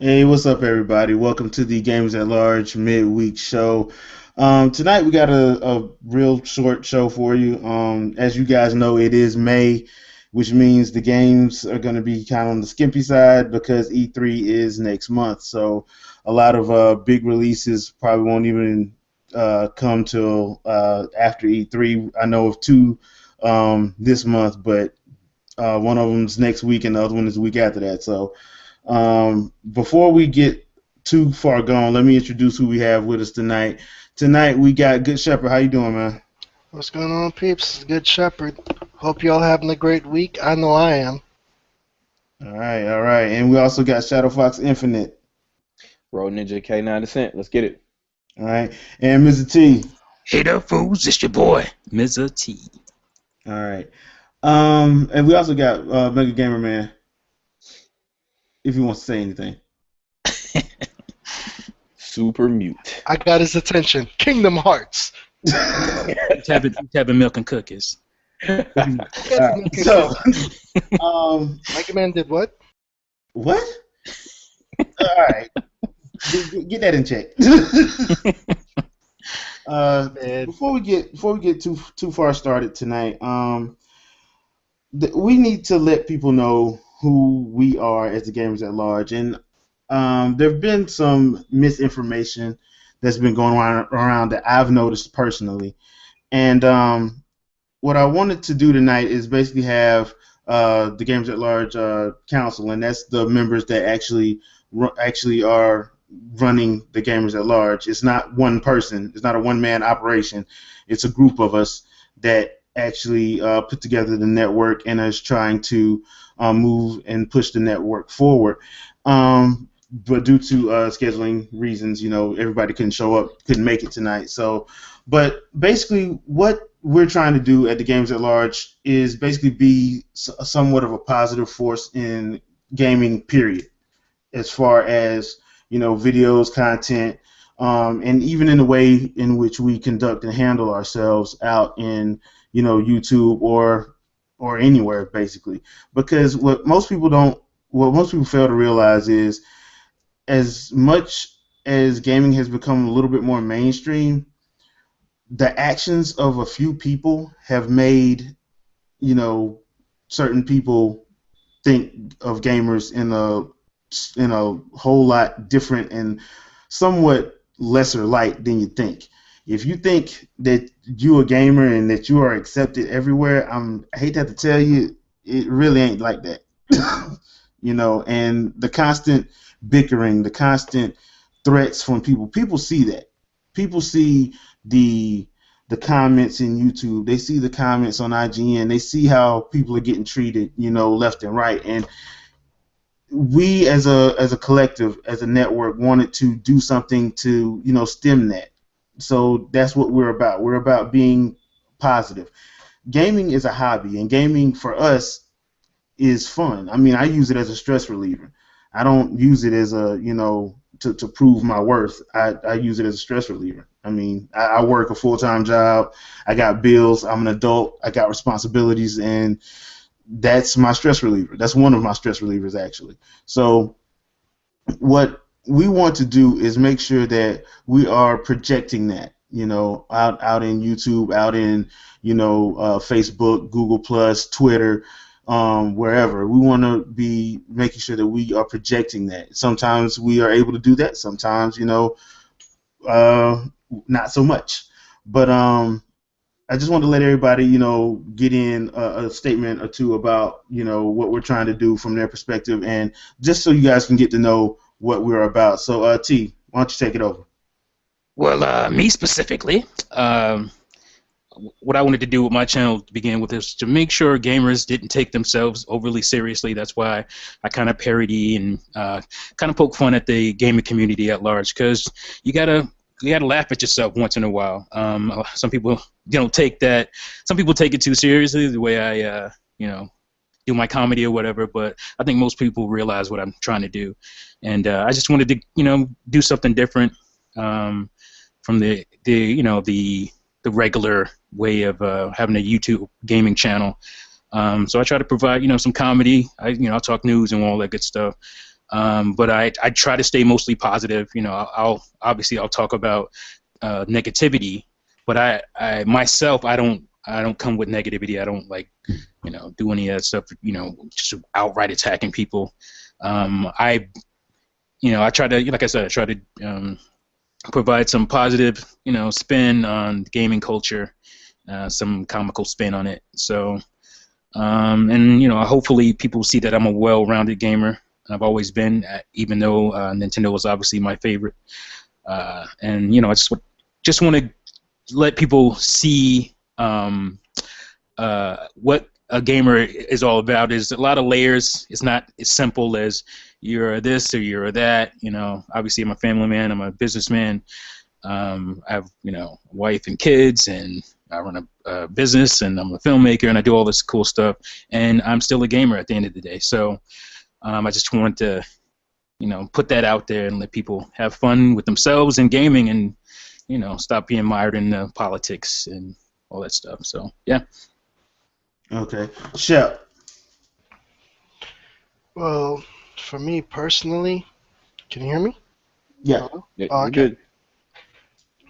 Hey, what's up, everybody? Welcome to the Gamers at Large Midweek Show. Tonight we got a real short show for you. As you guys know, it is May, which means the games are going to be kind of on the skimpy side because E3 is next month. So a lot of big releases probably won't even come till after E3. I know of two this month, but one of them's next week and the other one is the week after that. So before we get too far gone, let me introduce who we have with us tonight. Tonight we got Good Shepherd. How you doing, man? What's going on, peeps? Good Shepherd. Hope y'all having a great week. I know I am. All right, all right. And we also got Shadow Fox Infinite. Road Ninja K9 Descent. Let's get it. All right, and Mr. T. Hey there, fools. It's your boy, Mr. T. All right. And we also got Mega Gamer Man. If he wants to say anything. Super mute. I got his attention. Kingdom Hearts. Tapping milk and cookies. All right. So, Mega Man did what? what? All right. Get that in check. Before we get too far started tonight, we need to let people know who we are as the Gamers at Large, and there have been some misinformation that's been going around that I've noticed personally, and what I wanted to do tonight is basically have the Gamers at Large council, and that's the members that actually are running the Gamers at Large. It's not one person. It's not a one-man operation. It's a group of us that actually put together the network and is trying to move and push the network forward. But due to scheduling reasons, everybody couldn't show up, couldn't make it tonight. So, but basically, what we're trying to do at the Games at Large is basically be somewhat of a positive force in gaming, period, as far as videos, content, and even in the way in which we conduct and handle ourselves out in YouTube or anywhere, basically. Because what most people fail to realize is, as much as gaming has become a little bit more mainstream, the actions of a few people have made certain people think of gamers in a whole lot different and somewhat lesser light than you think. If you think that you're a gamer and that you are accepted everywhere, I hate to have to tell you, it really ain't like that. And the constant bickering, the constant threats from people see that. People see the comments in YouTube. They see the comments on IGN. They see how people are getting treated, left and right. And we as a collective, as a network, wanted to do something to stem that. So that's what we're about. We're about being positive. Gaming is a hobby, and gaming for us is fun. I mean, I use it as a stress reliever. I don't use it as to prove my worth. I use it as a stress reliever. I mean, I work a full-time job. I got bills. I'm an adult. I got responsibilities, and that's my stress reliever. That's one of my stress relievers, actually. So what we want to do is make sure that we are projecting that, out in YouTube, out in, Facebook, Google Plus, Twitter, wherever. We want to be making sure that we are projecting that. Sometimes we are able to do that. Sometimes, not so much. But I just want to let everybody, get in a statement or two about, what we're trying to do from their perspective, and just so you guys can get to know what we're about. So, T, why don't you take it over? Well, me specifically, what I wanted to do with my channel to begin with is to make sure gamers didn't take themselves overly seriously. That's why I kind of parody and kind of poke fun at the gaming community at large, because you gotta laugh at yourself once in a while. Some people take that. Some people take it too seriously, the way I do my comedy or whatever. But I think most people realize what I'm trying to do, and I just wanted to do something different from the regular way of having a YouTube gaming channel. So I try to provide some comedy. I talk news and all that good stuff. But I try to stay mostly positive. You know, I'll talk about negativity, but I myself I don't come with negativity. I don't like, you know, do any of that stuff. You know, just outright attacking people. I try to, like I said, I try to provide some positive, you know, spin on gaming culture, some comical spin on it. So, and you know, hopefully people see that I'm a well-rounded gamer. I've always been, even though Nintendo was obviously my favorite. And you know, I just want to let people see what a gamer is all about. There's a lot of layers. It's not as simple as you're this or you're that. You know, obviously I'm a family man. I'm a businessman. I have, you know, a wife and kids, and I run a business, and I'm a filmmaker, and I do all this cool stuff. And I'm still a gamer at the end of the day. So I just wanted to, you know, put that out there and let people have fun with themselves and gaming, and you know, stop being mired in politics and all that stuff. So yeah. Okay. Shep. Well, for me personally, can you hear me? Yeah. Hello? Yeah, Oh, you're okay. good.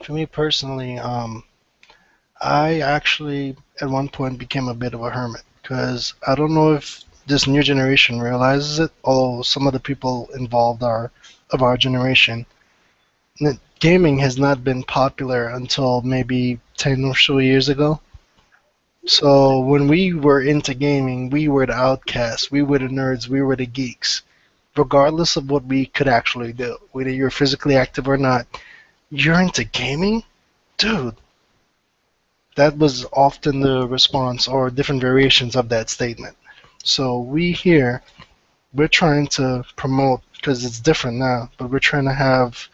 For me personally, I actually at one point became a bit of a hermit because I don't know if this new generation realizes it, although some of the people involved are of our generation. Gaming has not been popular until maybe 10 or so years ago. So when we were into gaming, we were the outcasts, we were the nerds, we were the geeks. Regardless of what we could actually do, whether you're physically active or not, you're into gaming? Dude, that was often the response or different variations of that statement. So we here, we're trying to promote, because it's different now, but we're trying to have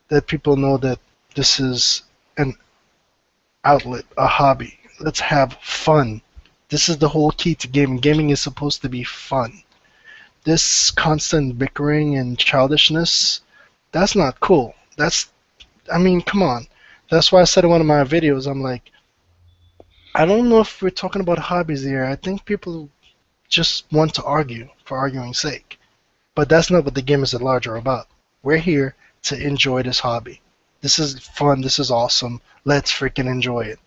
that people know that this is an outlet, a hobby. Let's have fun. This is the whole key to gaming. Gaming is supposed to be fun. This constant bickering and childishness, that's not cool. I mean, come on. That's why I said in one of my videos, I'm like, I don't know if we're talking about hobbies here. I think people just want to argue for arguing's sake. But that's not what the gamers at large are about. We're here to enjoy this hobby. This is fun. This is awesome. Let's freaking enjoy it.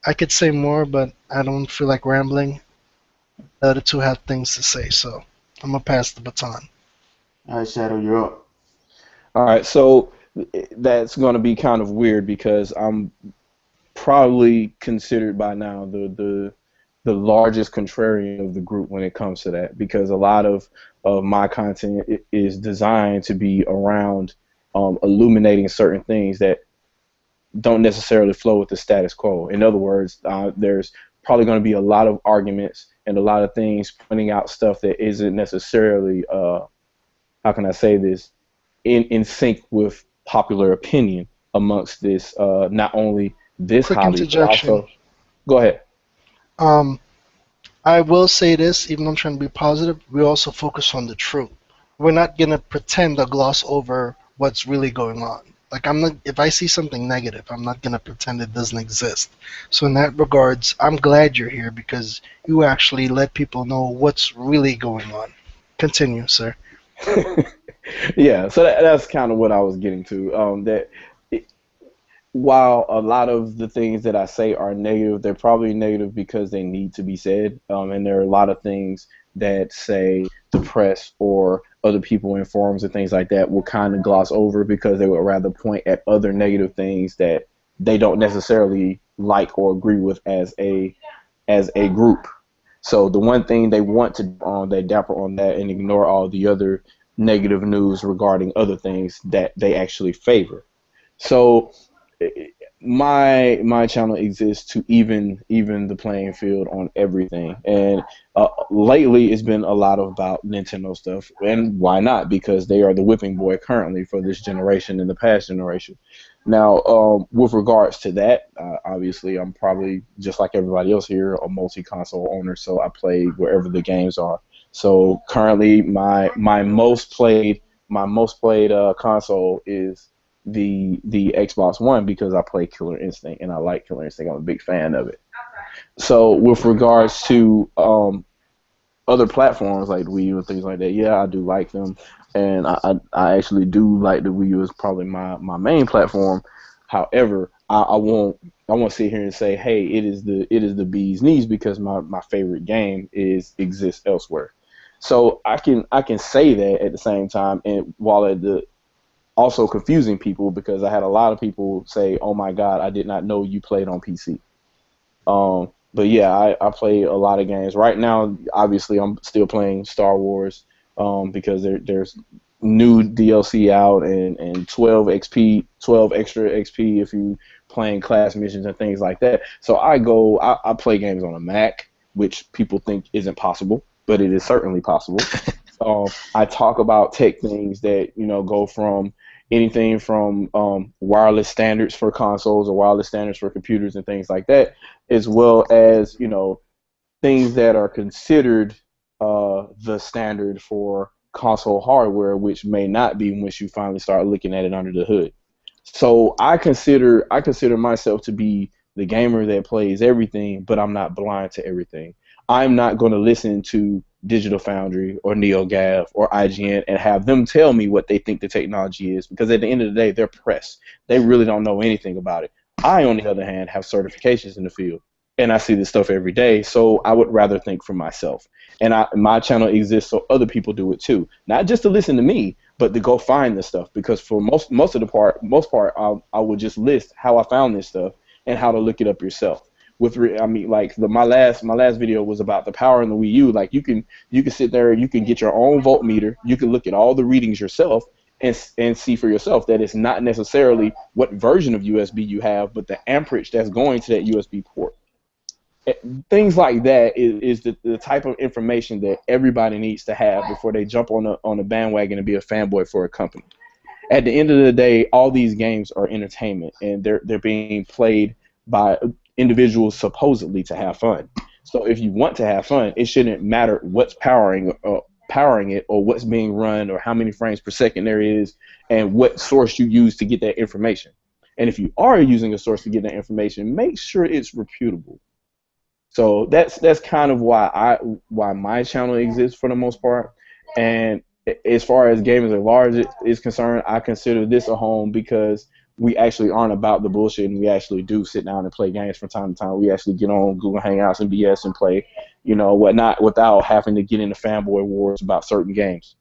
I could say more, but I don't feel like rambling. The other two have things to say, so I'm going to pass the baton. All right, Shadow, you're up. All right, so that's going to be kind of weird because I'm probably considered by now the largest contrarian of the group when it comes to that, because a lot of my content is designed to be around illuminating certain things that don't necessarily flow with the status quo. In other words, there's probably going to be a lot of arguments and a lot of things pointing out stuff that isn't necessarily, how can I say this, in sync with popular opinion amongst this, not only this Quick hobby, but interjection. also, go ahead. I will say this, even though I'm trying to be positive, we also focus on the truth. We're not going to pretend to gloss over what's really going on. Like, if I see something negative, I'm not going to pretend it doesn't exist. So in that regards, I'm glad you're here because you actually let people know what's really going on. Continue, sir. Yeah, so that's kind of what I was getting to. While a lot of the things that I say are negative, they're probably negative because they need to be said. And there are a lot of things that, say, the press or other people in forums and things like that will kind of gloss over because they would rather point at other negative things that they don't necessarily like or agree with as a group. So the one thing they want to they dapper on that and ignore all the other negative news regarding other things that they actually favor. So my channel exists to even the playing field on everything, and lately it's been a lot about Nintendo stuff, and why not, because they are the whipping boy currently for this generation and the past generation. Now, with regards to that, obviously I'm probably just like everybody else here a multi-console owner, so I play wherever the games are. So currently my most played console is the Xbox One because I play Killer Instinct and I like Killer Instinct. I'm a big fan of it. So with regards to other platforms like the Wii U and things like that, yeah, I do like them, and I actually do like the Wii U as probably my main platform. However, I won't sit here and say, hey, it is the bee's knees because my favorite game exists elsewhere. So I can say that at the same time, and while at the also confusing people because I had a lot of people say, oh my God, I did not know you played on PC. But yeah, I play a lot of games. Right now, obviously, I'm still playing Star Wars because there's new DLC out and 12 XP, 12 extra XP if you playing class missions and things like that. So I play games on a Mac, which people think isn't possible, but it is certainly possible. I talk about tech things that go from anything from wireless standards for consoles or wireless standards for computers and things like that, as well as things that are considered the standard for console hardware, which may not be once you finally start looking at it under the hood. So I consider myself to be the gamer that plays everything, but I'm not blind to everything. I'm not going to listen to Digital Foundry or NeoGAF or IGN and have them tell me what they think the technology is, because at the end of the day, they're press. They really don't know anything about it. I, on the other hand, have certifications in the field, and I see this stuff every day, so I would rather think for myself. And my channel exists so other people do it too, not just to listen to me, but to go find this stuff. Because for most part, I would just list how I found this stuff and how to look it up yourself. My last video was about the power in the Wii U. Like you can sit there, you can get your own voltmeter, you can look at all the readings yourself and see for yourself that it's not necessarily what version of USB you have, but the amperage that's going to that USB port. Things like that is the type of information that everybody needs to have before they jump on a bandwagon and be a fanboy for a company. At the end of the day, all these games are entertainment, and they're being played by individuals supposedly to have fun. So if you want to have fun, it shouldn't matter what's powering it or what's being run or how many frames per second there is and what source you use to get that information. And if you are using a source to get that information, make sure it's reputable. So that's kind of why my channel exists for the most part. And as far as gamers at large is concerned, I consider this a home because we actually aren't about the bullshit, and we actually do sit down and play games from time to time. We actually get on Google Hangouts and BS and play, whatnot, without having to get into fanboy wars about certain games.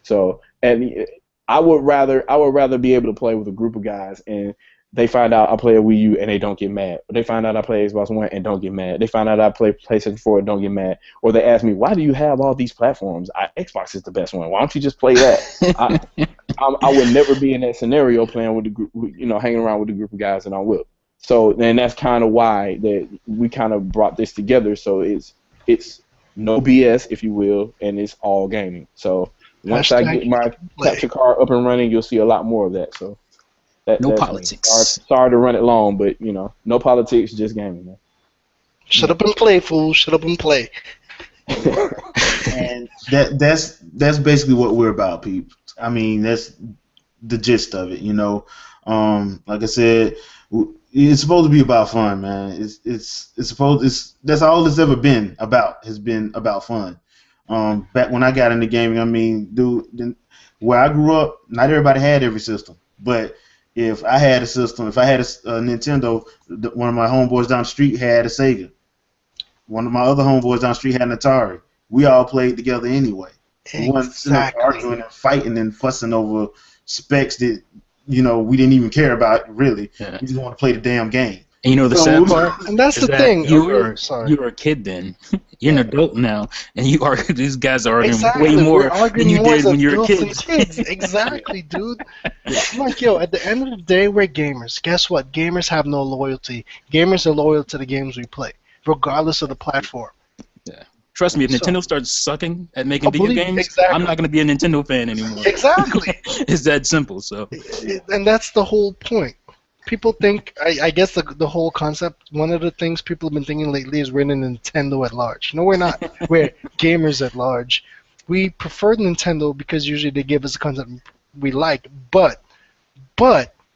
So, and I would rather be able to play with a group of guys and they find out I play a Wii U and they don't get mad. Or they find out I play Xbox One and don't get mad. They find out I play PlayStation 4 and don't get mad. Or they ask me, why do you have all these platforms? Xbox is the best one. Why don't you just play that? I would never be in that scenario playing with the group, hanging around with a group of guys, and I will. So then that's kind of why that we kind of brought this together. So it's no BS, if you will, and it's all gaming. So once I get my capture card up and running, you'll see a lot more of that. So. No politics. Sorry to run it long, but no politics, just gaming, man. Shut up and play, fool. Shut up and play. And that's basically what we're about, people. I mean, that's the gist of it, Like I said, it's supposed to be about fun, man. That's all it's ever been about. Has been about fun. Back when I got into gaming, I mean, dude, where I grew up, not everybody had every system, but if I had a system, if I had a Nintendo, one of my homeboys down the street had a Sega. One of my other homeboys down the street had an Atari. We all played together anyway. We wasn't sitting up arguing and fighting and fussing over specs that we didn't even care about really. Yeah. We just want to play the damn game. And the sad part, and that's the thing. You were a kid then. You're an adult now, and these guys are arguing way more than you did when you were kids. Exactly, dude. I'm like, at the end of the day, we're gamers. Guess what? Gamers have no loyalty. Gamers are loyal to the games we play, regardless of the platform. Yeah. Trust me, if Nintendo starts sucking at making video games, I'm not going to be a Nintendo fan anymore. Exactly. It's that simple. So. And that's the whole point. People think, I guess the whole concept, one of the things people have been thinking lately is we're in Nintendo at large. No, we're not. We're gamers at large. We prefer Nintendo because usually they give us the content we like, but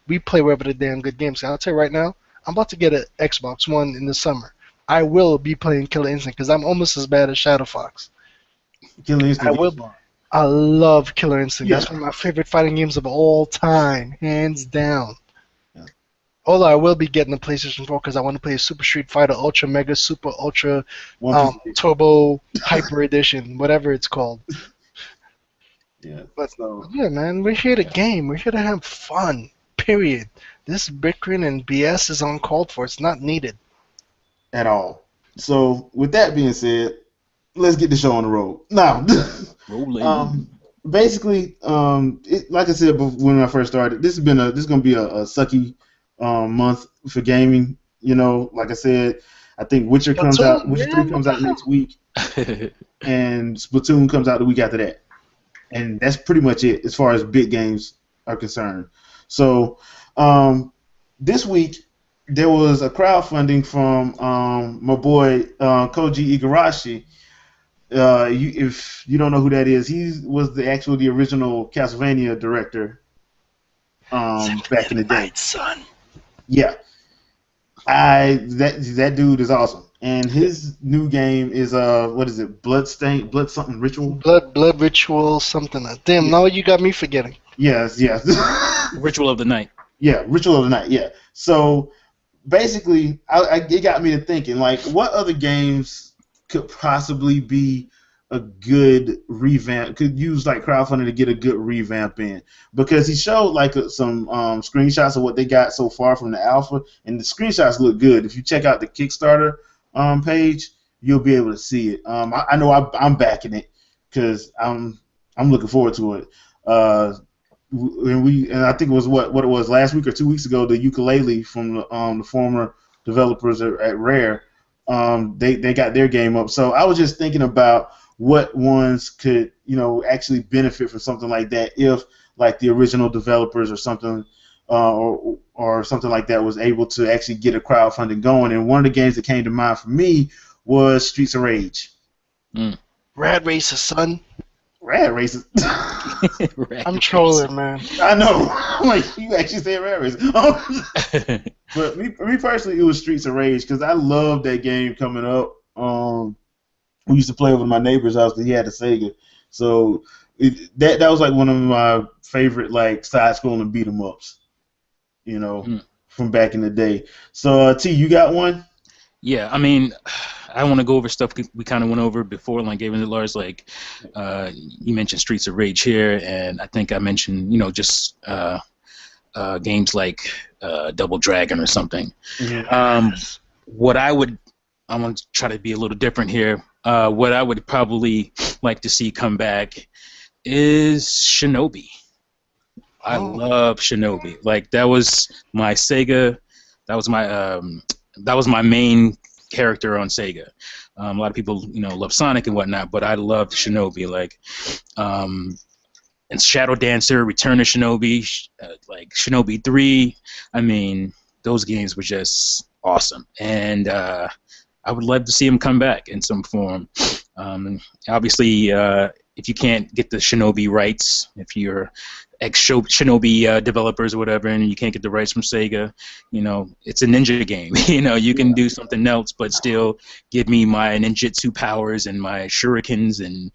we play wherever the damn good games. I'll tell you right now, I'm about to get an Xbox One in the summer. I will be playing Killer Instinct because I'm almost as bad as Shadow Fox. Killer I Instinct will. is fun. I love Killer Instinct. Yeah. That's one of my favorite fighting games of all time, hands down. Yeah. Although I will be getting the PlayStation 4 because I want to play Super Street Fighter Ultra Mega Super Ultra One Piece Edition. Turbo Hyper Edition, whatever it's called. Yeah. But So yeah, man, we're here to game. We're here to have fun. Period. This bickering and BS is uncalled for. It's not needed. at all. So with that being said, let's get the show on the road. Now, Rolling. basically, like I said when I first started, this is gonna be a sucky month for gaming. You know, like I said, I think Witcher Splatoon, 3 man, what comes the out hell? next week, and Splatoon comes out the week after that, and that's pretty much it as far as big games are concerned. So, this week there was a crowdfunding from my boy Koji Igarashi. If you don't know who that is, he was the original Castlevania director back in the day. Right, son. Yeah, that dude is awesome, and his new game is what is it? Blood something ritual. Blood ritual, something. Damn, Yeah. now you got me forgetting. Yes. Ritual of the Night. Yeah, Ritual of the Night. Yeah. So basically, it got me to thinking, like, what other games could possibly be a good revamp? Could use like crowdfunding to get a good revamp in, because he showed like some screenshots of what they got so far from the alpha, and the screenshots look good. If you check out the Kickstarter page, you'll be able to see it. I know I'm backing it because I'm looking forward to it. And I think it was what it was last week or 2 weeks ago. The ukulele from the former developers at Rare, they got their game up. So I was just thinking about what ones could actually benefit from something like that if like the original developers or something or something like that was able to actually get a crowdfunding going. And one of the games that came to mind for me was Streets of Rage. Rad Racer, son. Rad Racer. I'm trolling, man. I know. I'm like, you actually said Rad Racer. But me personally, it was Streets of Rage because I loved that game coming up. We used to play over to my neighbor's house because he had a Sega. So that was like one of my favorite like side-scrolling beat 'em ups, from back in the day. So T, you got one? Yeah, I mean, I want to go over stuff we kind of went over before, like Gavin and Lars. Like, you mentioned Streets of Rage here, and I think I mentioned, just games like Double Dragon or something. Yeah. I want to try to be a little different here. What I would probably like to see come back is Shinobi. I love Shinobi. Like, that was my Sega. That was my main character on Sega. A lot of people, love Sonic and whatnot, but I loved Shinobi. Like, and Shadow Dancer, Return of Shinobi, like Shinobi 3. I mean, those games were just awesome, and I would love to see them come back in some form. Obviously, if you can't get the Shinobi rights, if you're ex-Shinobi developers or whatever, and you can't get the rights from Sega, it's a ninja game. You can do something else, but still give me my ninjutsu powers and my shurikens and,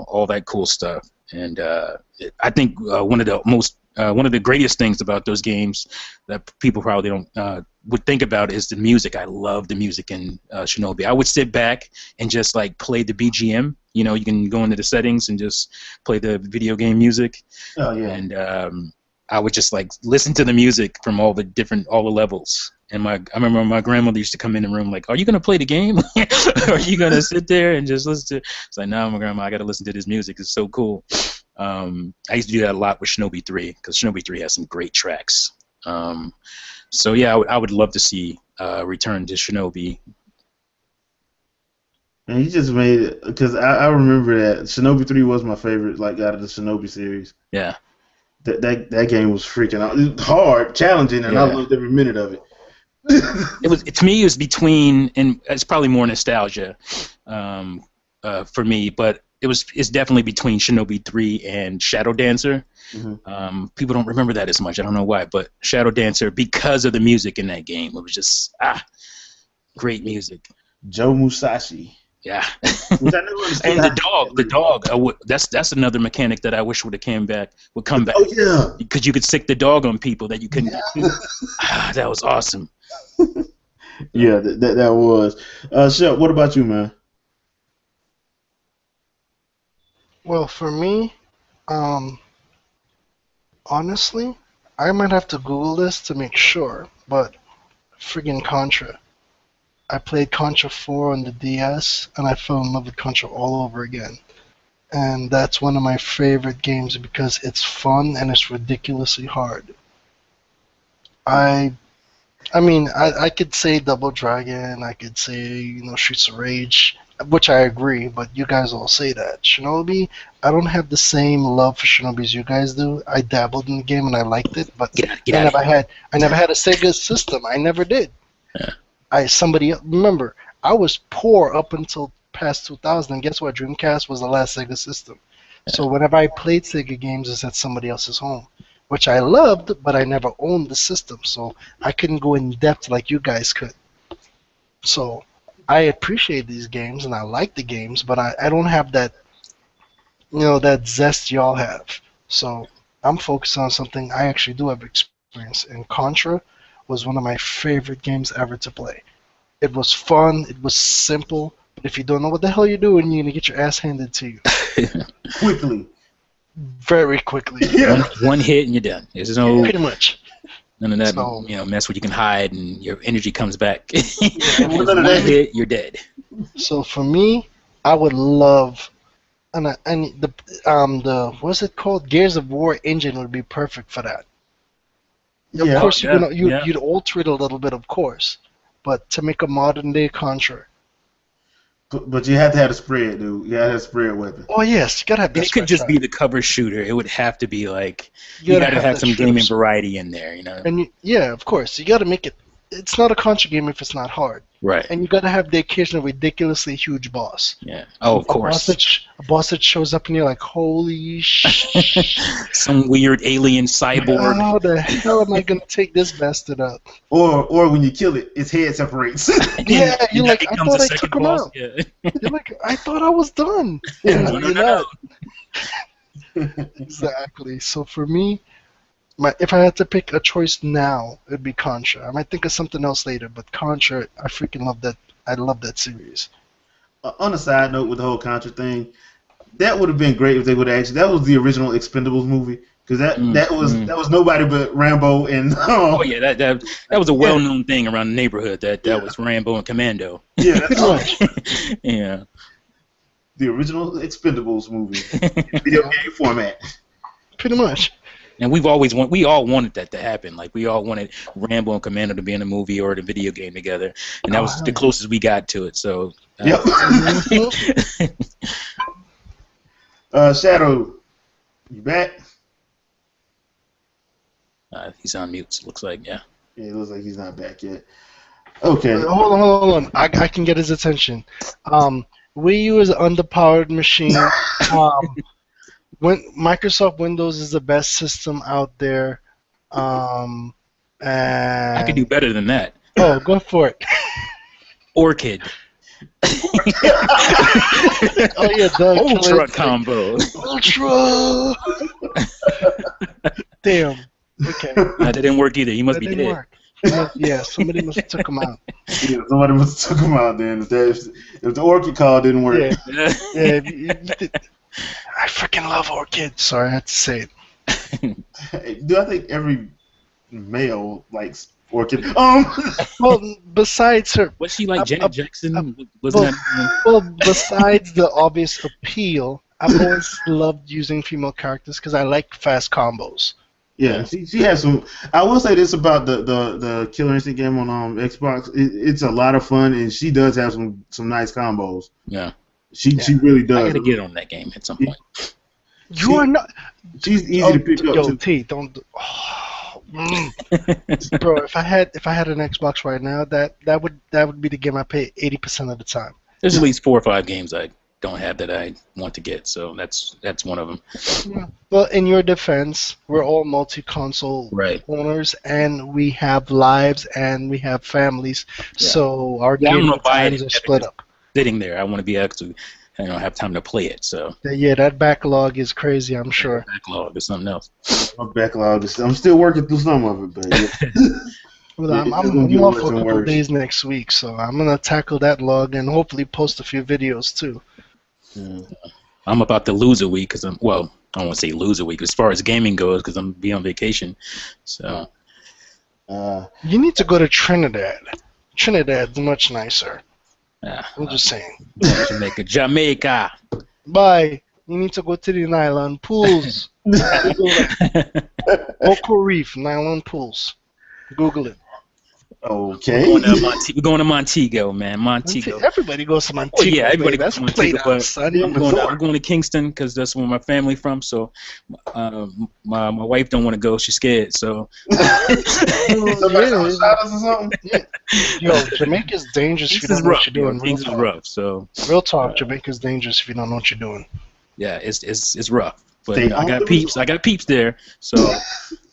all that cool stuff. And I think one of the greatest things about those games that people probably don't would think about is the music. I love the music in Shinobi. I would sit back and just like play the BGM. You can go into the settings and just play the video game music. Oh yeah. And I would just like listen to the music from all the levels. And I remember my grandmother used to come in the room like, "Are you gonna play the game? Or are you gonna sit there and just listen to?" It's like, "No, my grandma, I gotta listen to this music. It's so cool." I used to do that a lot with Shinobi 3 because Shinobi 3 has some great tracks. So yeah, I would love to see Return to Shinobi. And he just made it because I remember that Shinobi 3 was my favorite, like out of the Shinobi series. Yeah. That game was freaking out. It was hard, challenging, and I loved every minute of it. To me, it was between, and it's probably more nostalgia for me, but it's definitely between Shinobi 3 and Shadow Dancer. Mm-hmm. People don't remember that as much. I don't know why, but Shadow Dancer, because of the music in that game, it was just great music. Joe Musashi. Yeah. Which I never understood. And the dog. That's another mechanic that I wish would come back. Oh yeah. Because you could stick the dog on people that you couldn't get to. That was awesome. Yeah, that was. Shep, what about you, man? Well, for me, honestly, I might have to Google this to make sure, but friggin' Contra. I played Contra 4 on the DS, and I fell in love with Contra all over again. And that's one of my favorite games because it's fun and it's ridiculously hard. I mean, I could say Double Dragon, I could say, Streets of Rage, which I agree, but you guys all say that. Shinobi, I don't have the same love for Shinobi as you guys do. I dabbled in the game and I liked it, but I never had a Sega system. I never did. Yeah. Remember, I was poor up until past 2000, and guess what? Dreamcast was the last Sega system. So whenever I played Sega games, it's at somebody else's home, which I loved, but I never owned the system, so I couldn't go in depth like you guys could. So I appreciate these games, and I like the games, but I don't have that, that zest y'all have. So I'm focused on something I actually do have experience, and Contra was one of my favorite games ever to play. It was fun, it was simple, but if you don't know what the hell you're doing, you're going to get your ass handed to you. Quickly. Very quickly. Yeah. One hit and you're done. There's no Pretty much. none of that So- mess where you can hide and your energy comes back. None of One that. hit, you're dead. So for me, I would love, and the what's it called? Gears of War engine would be perfect for that. Of Yeah. course, Yeah, yeah. you'd alter it a little bit, of course, but to make a modern day Contra. But you have to have a spread, dude. You have to have a spread weapon. Oh yes, you gotta have And that. it could just be the cover shooter. It would have to be like you gotta got to have that some shooter. gaming variety in there, And yeah, of course, you gotta make it. It's not a Contra game if it's not hard, Right. and you gotta have the occasional ridiculously huge boss. Yeah. Oh, of A course. boss that shows up and you're like, holy shit. Some weird alien cyborg. How the hell am I gonna take this bastard out? Or when you kill it, its head separates. Yeah, And you're that like, I becomes thought a I second took him boss. out. Yeah. You're like, I thought I was done. No, no, You're no, not. Exactly. So for me, if I had to pick a choice now, it'd be Contra. I might think of something else later, but Contra, I freaking love that. I love that series. On a side note with the whole Contra thing, that would have been great if they would have actually. That was the original Expendables movie because that was nobody but Rambo and. Oh yeah, that was a well-known thing around the neighborhood. That was Rambo and Commando. Yeah, that's Pretty much. Yeah. the original Expendables movie, in video game format. Pretty much. And we all wanted that to happen. Like we all wanted Rambo and Commando to be in a movie or a video game together, and that was the closest we got to it. So. Yep. Shadow, you back? He's on mute. Looks like yeah. Yeah, it looks like he's not back yet. Okay. Hold on. I can get his attention. Wii U is an underpowered machine. When Microsoft Windows is the best system out there, and I could do better than that. Oh, go for it. Orchid. Oh yeah, the Ultra combo. Ultra. Damn. Okay. That didn't work either. He must That be didn't dead. work. Yeah, somebody must have took him out. Yeah, somebody must have took him out then. If the Orchid call didn't work. Yeah. Yeah. You did. I freaking love Orchid. Sorry, I had to say it. Do I think every male likes Orchid? Well, besides her, Was she like Janet Jackson? Was well, that? well, besides the obvious appeal, I've always loved using female characters because I like fast combos. Yeah, she has some. I will say this about the Killer Instinct game on Xbox. It's a lot of fun, and she does have some nice combos. Yeah. She really I does. gotta get on that game at some point. You are not. She's easy to pick up. Yo, Too. T, don't. Bro, if I had an Xbox right now, that would be the game I play 80% of the time. There's at least 4 or 5 games I don't have that I want to get, so that's one of them. Yeah. Well, in your defense, we're all multi-console Right. owners, and we have lives and we have families, so our Yeah, I don't know gaming if I times had are split up. sitting there. I want to be able to, have time to play it. So Yeah, that backlog is crazy, I'm sure. backlog is something else. My backlog is. I'm still working through some of it, but yeah. Well, Yeah, I'm it's gonna get off worse for a and couple of worse. days next week, so I'm gonna tackle that log and hopefully post a few videos too. Yeah. I'm about to lose a week because I don't want to say lose a week as far as gaming goes because I'm be on vacation. So You need to go to Trinidad. Trinidad's much nicer. yeah, I'm just saying. Jamaica. Bye. You need to go to the nylon pools. Cocoa Reef nylon pools. Google it. Okay. We're going to Montego, man. Montego. Everybody goes to Montego. Well, yeah, everybody That's goes to Montego, played out, but son. I'm going to Kingston because that's where my family from. So my wife don't want to go; she's scared. So Somebody shot us or something? Yo, Jamaica's dangerous if you Kingston's don't know rough. what you're doing. Kingston's rough. So Real talk, Jamaica's dangerous if you don't know what you're doing. yeah, it's rough. But Stay I on got the peeps. I got peeps there, so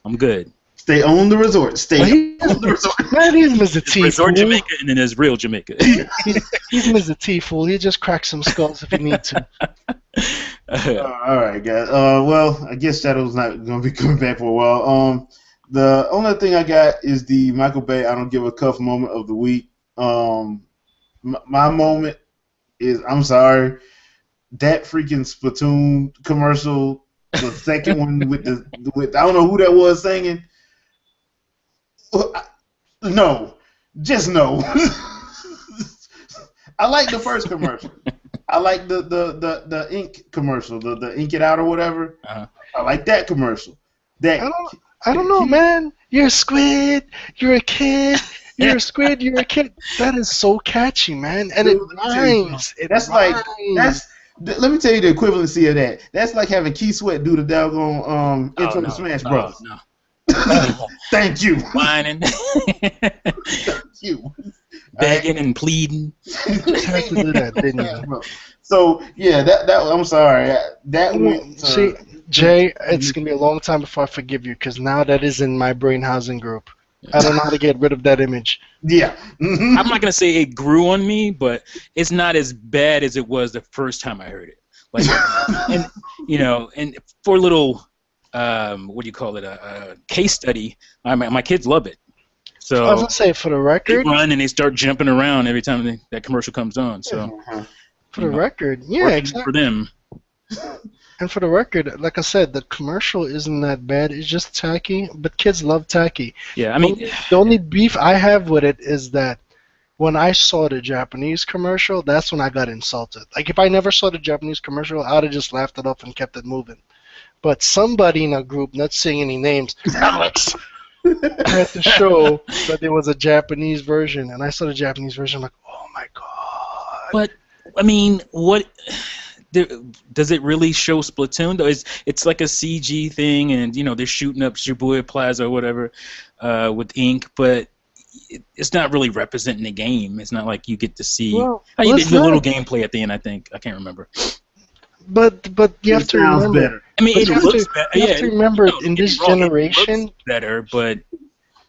I'm good. Stay on the resort. Stay on the resort. Man, he's Mr. T. Resort fool. Jamaica, and then there's real Jamaica. He's Mr. T. fool. He just cracks some skulls if you need to. All right, guys. Well, I guess Shadow's not gonna be coming back for a while. The only thing I got is the Michael Bay "I don't give a cuff" moment of the week. My moment is, I'm sorry, that freaking Splatoon commercial, the second one with I don't know who that was singing. No, just no. I like the first commercial. I like the ink commercial, the ink it out or whatever. Uh-huh. I like that commercial. I don't know, man. You're a squid. You're a kid. You're a squid. You're a kid. That is so catchy, man, and it rhymes. Let me tell you the equivalency of that. That's like having Key Sweat do the doggone intro to Smash Bros. No. Thank you. Whining, Thank you. begging and pleading. You had to do that, didn't you? So yeah, that I'm sorry. That went. See, Jay, it's gonna be a long time before I forgive you because now that is in my brain housing group. I don't know how to get rid of that image. Yeah. Mm-hmm. I'm not gonna say it grew on me, but it's not as bad as it was the first time I heard it. Like, and for a little, what do you call it, a case study. My kids love it. So I was gonna say, for the they record, run and they start jumping around every time that commercial comes on. So for the record, yeah, working exactly. for them. And for the record, like I said, the commercial isn't that bad. It's just tacky, but kids love tacky. Yeah, I mean, The only beef I have with it is that when I saw the Japanese commercial, that's when I got insulted. Like, if I never saw the Japanese commercial, I would have just laughed it off and kept it moving. But somebody in a group, not saying any names, Alex, had to show that there was a Japanese version, and I saw the Japanese version. I'm like, oh my god. but I mean, what? Does it really show Splatoon though? It's like a CG thing, and they're shooting up Shibuya Plaza or whatever with ink, but it's not really representing the game. It's not like you get to see. You did a little gameplay at the end, I think. I can't remember. But you have to remember. Better. I mean, it looks better. You have to remember in this generation. It looks better, but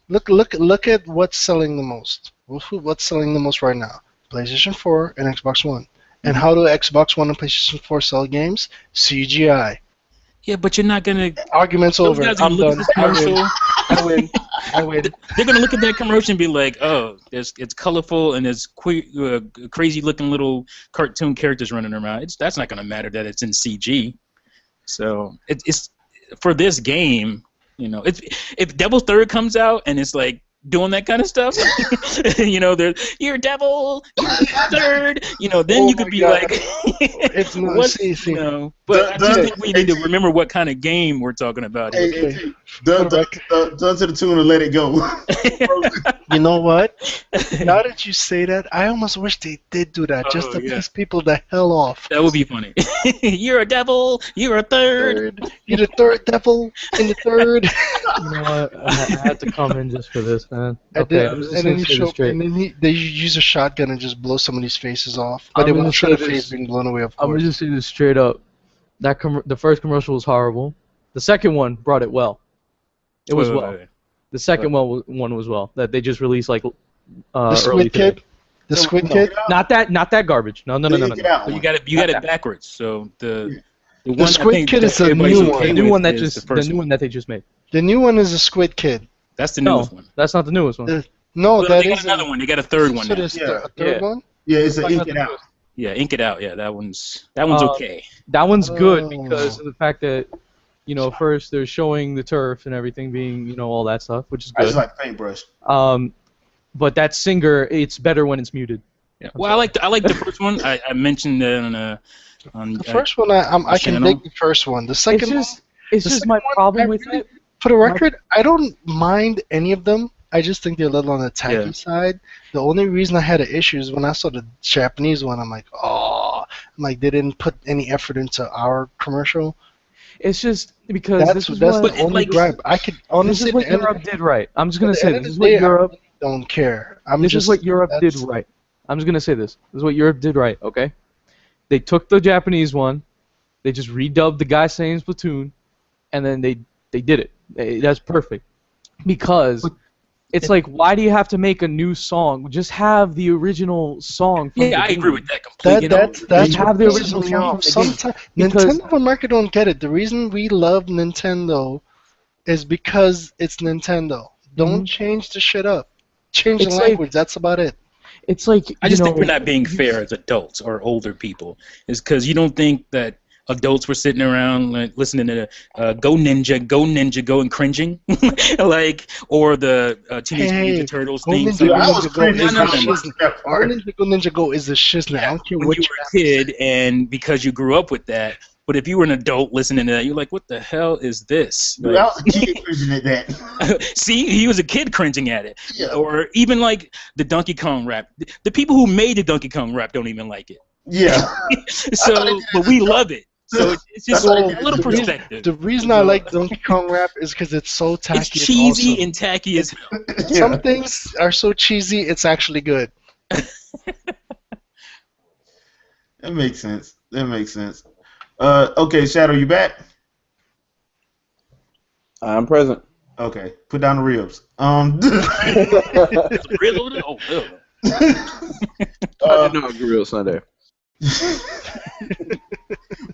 Look at what's selling the most. What's selling the most right now? PlayStation 4 and Xbox One. And how do Xbox One and PlayStation 4 sell games? CGI. yeah, but you're not gonna. Those over. Guys I'm look done. at the commercial. I win. I win. They're gonna look at that commercial and be like, "Oh, it's colorful and there's crazy-looking little cartoon characters running around." That's not gonna matter that it's in CG. So it's for this game. If Devil's Third comes out and it's like doing that kind of stuff, you're devil, you're third, then you could be God. like, It's not what, see. But I just think we need to remember what kind of game we're talking about. Hey, done to the tune of "Let It Go." You know what? Now that you say that, I almost wish they did do that just to piss people the hell off. That would be funny. You're a devil. You're a third. You're the third devil in the third. You know what? I had to come in just for this, man. And Okay, then, I'm just and gonna then, say this straight. they use a shotgun and just blow somebody's faces off. But I'm they gonna won't show say the face this. being blown away, of I'm gonna course. just say this straight up. The first commercial was horrible. The second one brought it well. It was well. The second one was well. That they just released like The early Squid today. Kid? The Squid No. Kid? Not that garbage. No. So So you got it backwards. So the The one I Squid think Kid that is the everybody's new okay one. The new with one that is just the first one. that they just made. The new one is the Squid Kid. That's the No, newest one. that's not the newest one. No, Well, that they got is another one. They got a third one So now. there's Yeah. a third Yeah. one. Yeah, it's an That's ink not it the out. newest. Yeah, Ink It Out. Yeah, that one's Um, okay. That one's good Oh. because of the fact that, first they're showing the turf and everything being, all that stuff, which is I just good. like paintbrush. But that singer, it's better when it's muted. Yeah. Well, I like the first one. I mentioned that on The first one, I can channel. dig the first one. The second one, It's the just second my one, problem I with really- it. for the record, I don't mind any of them. I just think they're a little on the tacky Yeah. side. The only reason I had an issue is when I saw the Japanese one. I'm like, they didn't put any effort into our commercial. It's just because That's this is the what only gripe. I could this honestly. is what at the end of Europe did right. I'm just gonna at the say end this. of This is the what day, I Europe. really don't care. This is what Europe did right. I'm just gonna say this. This is what Europe did right. Okay. They took the Japanese one, they just redubbed the guy saying Splatoon, and then they did it. That's perfect. Because it's like, why do you have to make a new song? Just have the original song. From Yeah, the I game. agree with that completely. That's They have what the pisses original me song off. from the game. Sometimes Because- Nintendo of America don't get it. The reason we love Nintendo is because it's Nintendo. Don't change the shit up. Change the It's like- language. That's about it. It's like I just think we're not being fair as adults or older people. Is because you don't think that adults were sitting around like listening to Go Ninja, Go and cringing, or the Teenage Mutant Ninja Turtles Go theme Ninja song. Go I was Ninja Go cringing is No, the no, no. shiznit. Go Ninja Go Ninja Go is the shiznit. I don't care when what you were a kid and because you grew up with that. But if you were an adult listening to that, you're like, what the hell is this? Dude, I was a kid cringing at that. See, he was a kid cringing at it. Yeah. Or even like the Donkey Kong rap. The people who made the Donkey Kong rap don't even like it. Yeah. So, but we love it. So it's just That's why a they did little it. perspective. The reason I like Donkey Kong rap is because it's so tacky. It's cheesy awesome. and tacky as hell. Some things are so cheesy, it's actually good. That makes sense. Okay, Shadow, you back? I'm present. Okay, put down the ribs. Real over there? Oh, ew. I didn't know Grill Sunday.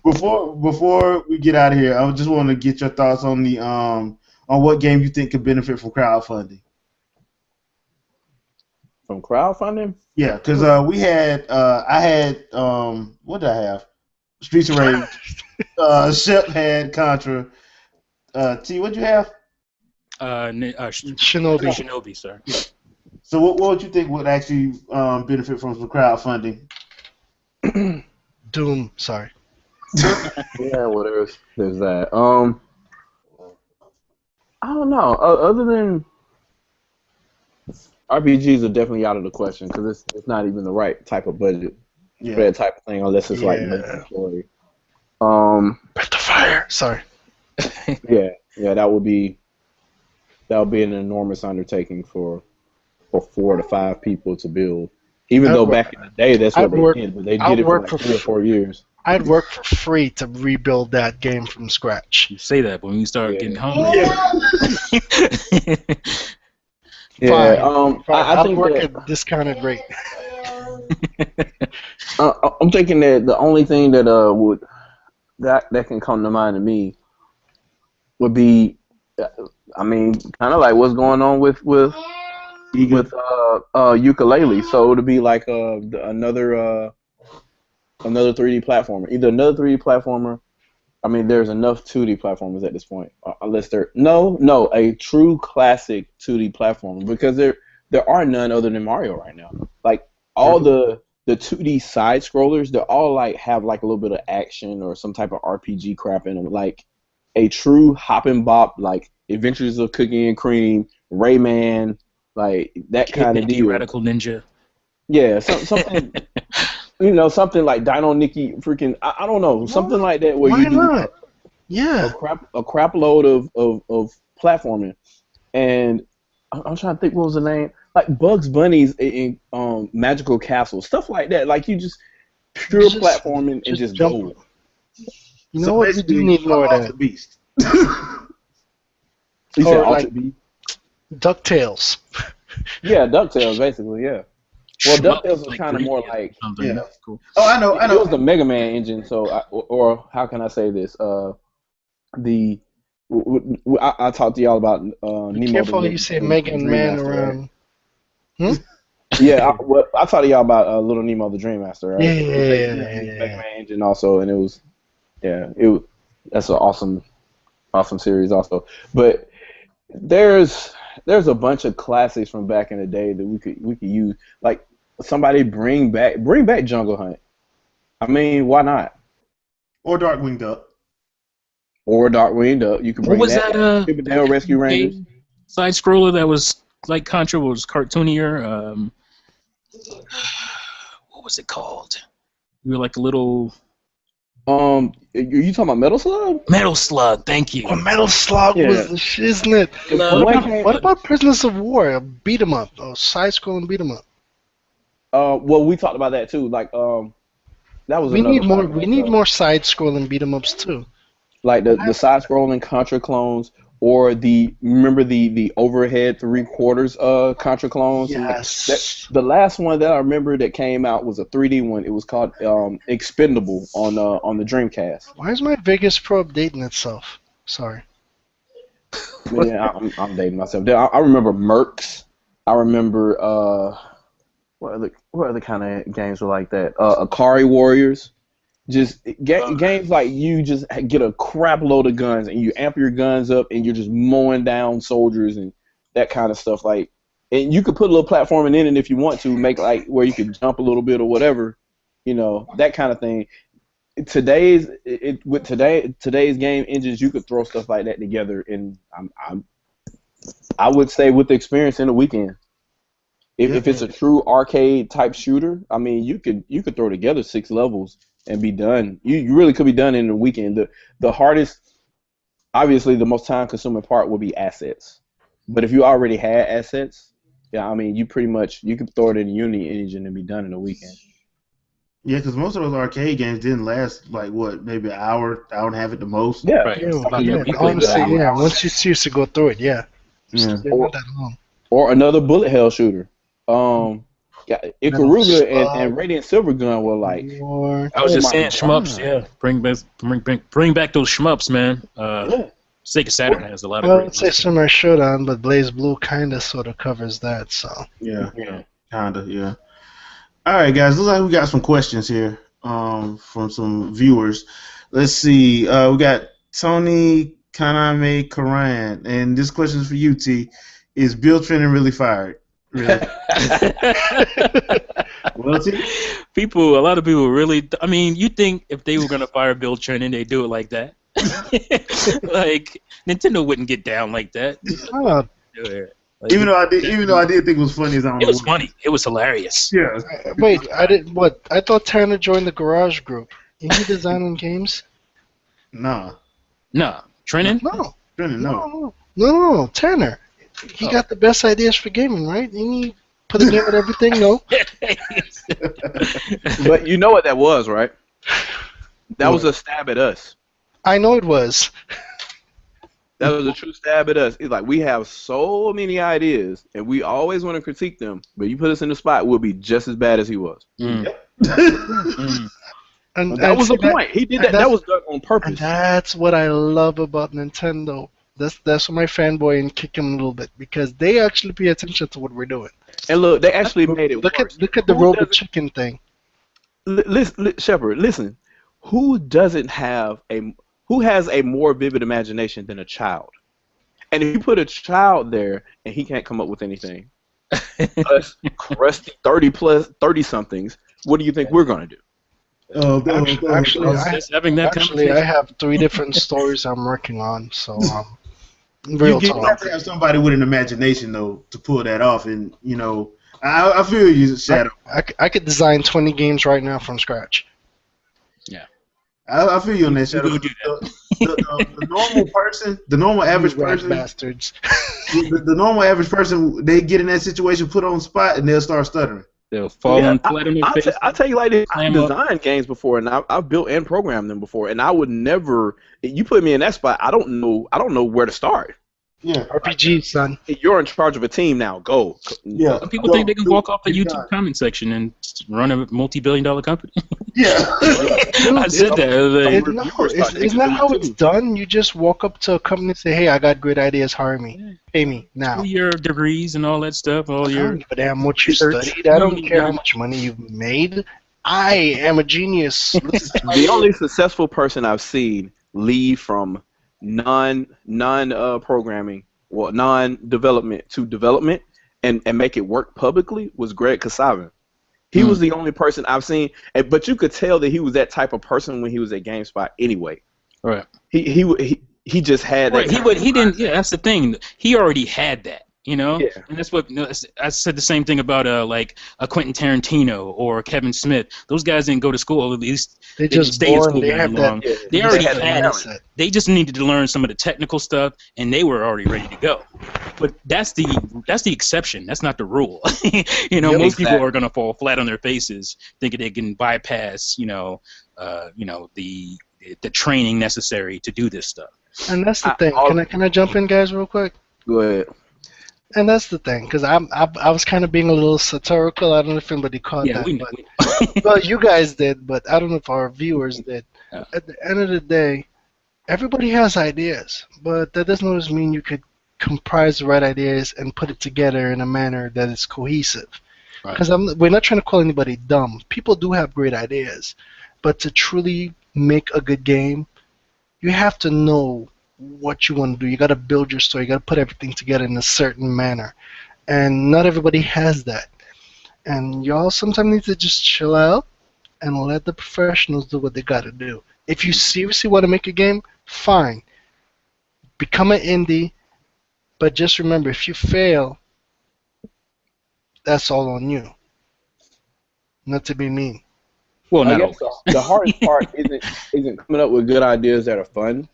Before we get out of here, I just want to get your thoughts on the on what game you think could benefit from crowdfunding. From crowdfunding? Yeah, because I had what did I have? Streets of Rage. Shep had Contra. T, what'd you have? Shinobi. Shinobi, sir. So what would you think would actually benefit from some crowdfunding? Doom. Sorry. Yeah, well, there's that. I don't know. Other than RPGs are definitely out of the question because it's not even the right type of budget for that type of thing unless it's like mandatory. Breath of Fire. Sorry. Yeah, that would be an enormous undertaking for 4 to 5 people to build. Even though back in the day that's what they did, but they did it for like 3 or 4 years. I'd work for free to rebuild that game from scratch. You say that, but when you start getting hungry. Yeah, Fine. I think I'd work that, at discounted rate. I'm thinking that the only thing that that can come to mind to me would be, I mean, kind of like what's going on with ukulele. So to be like another 3D platformer, either another 3D platformer. I mean, there's enough 2D platformers at this point. Unless they're a true classic 2D platformer, because there are none other than Mario right now. Like all the 2D side scrollers, they're all like have like a little bit of action or some type of RPG crap in them. Like a true hop and bop, like Adventures of Cookie and Cream, Rayman, like that kind of deal. Radical Ninja. Yeah, something. Something like Dino Nikki, freaking, I don't know, something like that where Why you do not? Yeah. a crap load of platforming. And I'm trying to think what was the name, like Bugs Bunny's in Magical Castle, stuff like that. Like you just pure platforming and just jump. go. You know what? We do need more of that. Beast. You said Or Ultra like Beast? DuckTales. Yeah, DuckTales, basically, yeah. Well, shmup, DuckTales was like kind of more 3D like something. Yeah. That's cool. Oh, I know. it was the Mega Man engine. So, or how can I say this? The I talked to y'all about Be Nemo careful how you say Mega Dream Man Master, right? around. Hmm? Yeah, I talked to y'all about Little Nemo the Dream Master, right? Yeah, It takes yeah, the yeah, Mega yeah. Man engine also, and it was that's an awesome series also. But there's a bunch of classics from back in the day that we could use. Like somebody bring back Jungle Hunt. I mean, why not? Or Darkwing Duck. Or Darkwing Duck. You can What bring was that. that? Chippendale Rescue Rangers. Side scroller that was like Contra was cartoonier. What was it called? You were like a little You talking about Metal Slug? Metal Slug. Thank you. Oh, Metal Slug Yeah. was the shiznit. Love What about Prisoners of War? A beat 'em up, or side-scrolling beat 'em up. Well, we talked about that too. Like, that was We another need more. project. We need more side-scrolling beat 'em ups too. Like the side-scrolling Contra clones, or remember the overhead 3/4 Contra clones. Yes. The last one that I remember that came out was a 3D one. It was called Expendable on the Dreamcast. Why is my Vegas Pro updating itself? Sorry. Man, I'm dating myself. I remember Mercs. I remember what other kind of games were like that? Akari Warriors. Just games like you just get a crap load of guns and you amp your guns up and you're just mowing down soldiers and that kind of stuff. Like, and you could put a little platforming in it if you want to, make like where you could jump a little bit or whatever, that kind of thing. Today's game engines, you could throw stuff like that together, and I would say with the experience in a weekend. If it's a true arcade type shooter, I mean, you could throw together 6 levels and be done. You really could be done in a weekend. The hardest, obviously, the most time consuming part would be assets. But if you already had assets, yeah, I mean, you could throw it in a Unity engine and be done in a weekend. Yeah, because most of those arcade games didn't last like what, maybe an hour and a half at the most. Yeah, Right. Honestly, yeah. Once you seriously go through it, yeah. Yeah. They're not that long. Or another bullet hell shooter. Yeah, Ikaruga and Radiant Silvergun were like. I was just saying God. shmups. Yeah, bring back those shmups, man. Sega Saturn has a lot of Well, great I'd say Samurai Showdown, but Blaze Blue kind of sort of covers that. So. Yeah. Kinda. Yeah. All right, guys. Looks like we got some questions here from some viewers. Let's see. We got Tony Konami Karan, and this question is for you, T. Is Bill Trinen really fired? Really? Well, T? A lot of people really. I mean, you think if they were gonna fire Bill Trinen, they'd do it like that? Like Nintendo wouldn't get down like that. Like, Even though I did think it was funny as I don't it know was funny. It was hilarious. Yeah. Wait, I didn't. What? I thought Tanner joined the Garage Group. Isn't he designing games? Nah. No, Trinen. No. Trinen, no. No. Tanner. He got the best ideas for gaming, right? Didn't he put a game at everything? No. But you know what that was, right? That was a stab at us. I know it was. That was a true stab at us. It's like we have so many ideas, and we always want to critique them. But you put us in the spot, we'll be just as bad as he was. And That was the point. He did that. That was done on purpose. And that's what I love about Nintendo. That's why my fanboy and kick him a little bit, because they actually pay attention to what we're doing. And look, they actually made it Look worse. at the robot chicken thing. Listen, Shepard, listen. Who has a more vivid imagination than a child? And if you put a child there and he can't come up with anything, us crusty 30 somethings, what do you think we're gonna do? Actually, I I have 3 different stories I'm working on. So, You real have talk. to have somebody with an imagination though to pull that off, and I feel you, Shadow. I could design 20 games right now from scratch. I feel you on that, Shadow. We'll do The normal person, the normal average You rat person, bastards. the normal average person, they get in that situation, put on the spot, and they'll start stuttering. They'll fall on flat on their face. I'll tell you like this. I've Climb up. designed games before, and I've built and programmed them before, and I would never. You put me in that spot, I don't know where to start. Yeah. RPG, son. You're in charge of a team now. Go. Yeah. Some people think they can walk off the Get YouTube done. comment section and run a multi-billion-dollar company. Yeah. I said that. I was like, No, reviewers thought they isn't could that do how it it's too. done? You just walk up to a company and say, "Hey, I got great ideas. Hire me. Pay me now." screw your degrees and all that stuff. All I your don't give a damn what you research. studied. You I don't don't need care to- how much money you've made. I am a genius. Listen to my The only successful person I've seen leave from non programming, well, non development to development and make it work publicly was Greg Kasavin. He was the only person I've seen, but you could tell that he was that type of person when he was at GameSpot anyway. Right. He just had that. Right. He didn't. Yeah, that's the thing. He already had that. You know. Yeah. And that's what I said the same thing about like a Quentin Tarantino or Kevin Smith. Those guys didn't go to school. At least They didn't just stay in born. school They very have long. that. They already had had that it. mindset. They just needed to learn some of the technical stuff, and they were already ready to go. But that's the exception. That's not the rule. You know, Yep. most people Exactly. are gonna fall flat on their faces, thinking they can bypass, the training necessary to do this stuff. And that's the thing. Can I jump in, guys, real quick? Go ahead. And that's the thing, because I was kind of being a little satirical. I don't know if anybody caught Yeah, that. we know. But, well, you guys did, but I don't know if our viewers did. Yeah. At the end of the day, everybody has ideas, but that doesn't always mean you could comprise the right ideas and put it together in a manner that is cohesive. Right. Because we're not trying to call anybody dumb. People do have great ideas, but to truly make a good game, you have to know what you want to do. You got to build your story. You got to put everything together in a certain manner, and not everybody has that. And y'all sometimes need to just chill out and let the professionals do what they got to do. If you seriously want to make a game, fine. Become an indie, but just remember, if you fail, that's all on you. Not to be mean. Well, I not guess always. the hardest part isn't coming up with good ideas that are fun.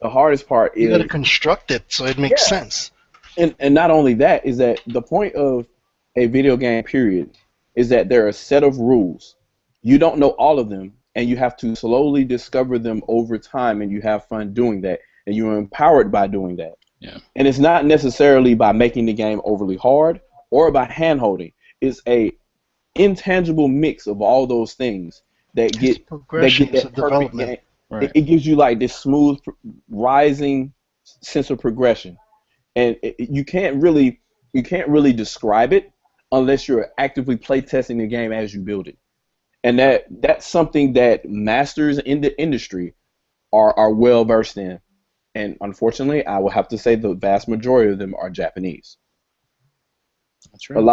The hardest part You got to is, construct it so it makes sense. and not only that, is that the point of a video game period is that there are a set of rules. You don't know all of them, and you have to slowly discover them over time, and you have fun doing that, and you're empowered by doing that. Yeah. And it's not necessarily by making the game overly hard or by hand-holding. It's a intangible mix of all those things that get Progression that to perfect development. game. Right. It gives you like this smooth rising sense of progression, and you can't really describe it unless you're actively playtesting the game as you build it. And that's something that masters in the industry are well versed in. And unfortunately, I will have to say the vast majority of them are Japanese. That's A right.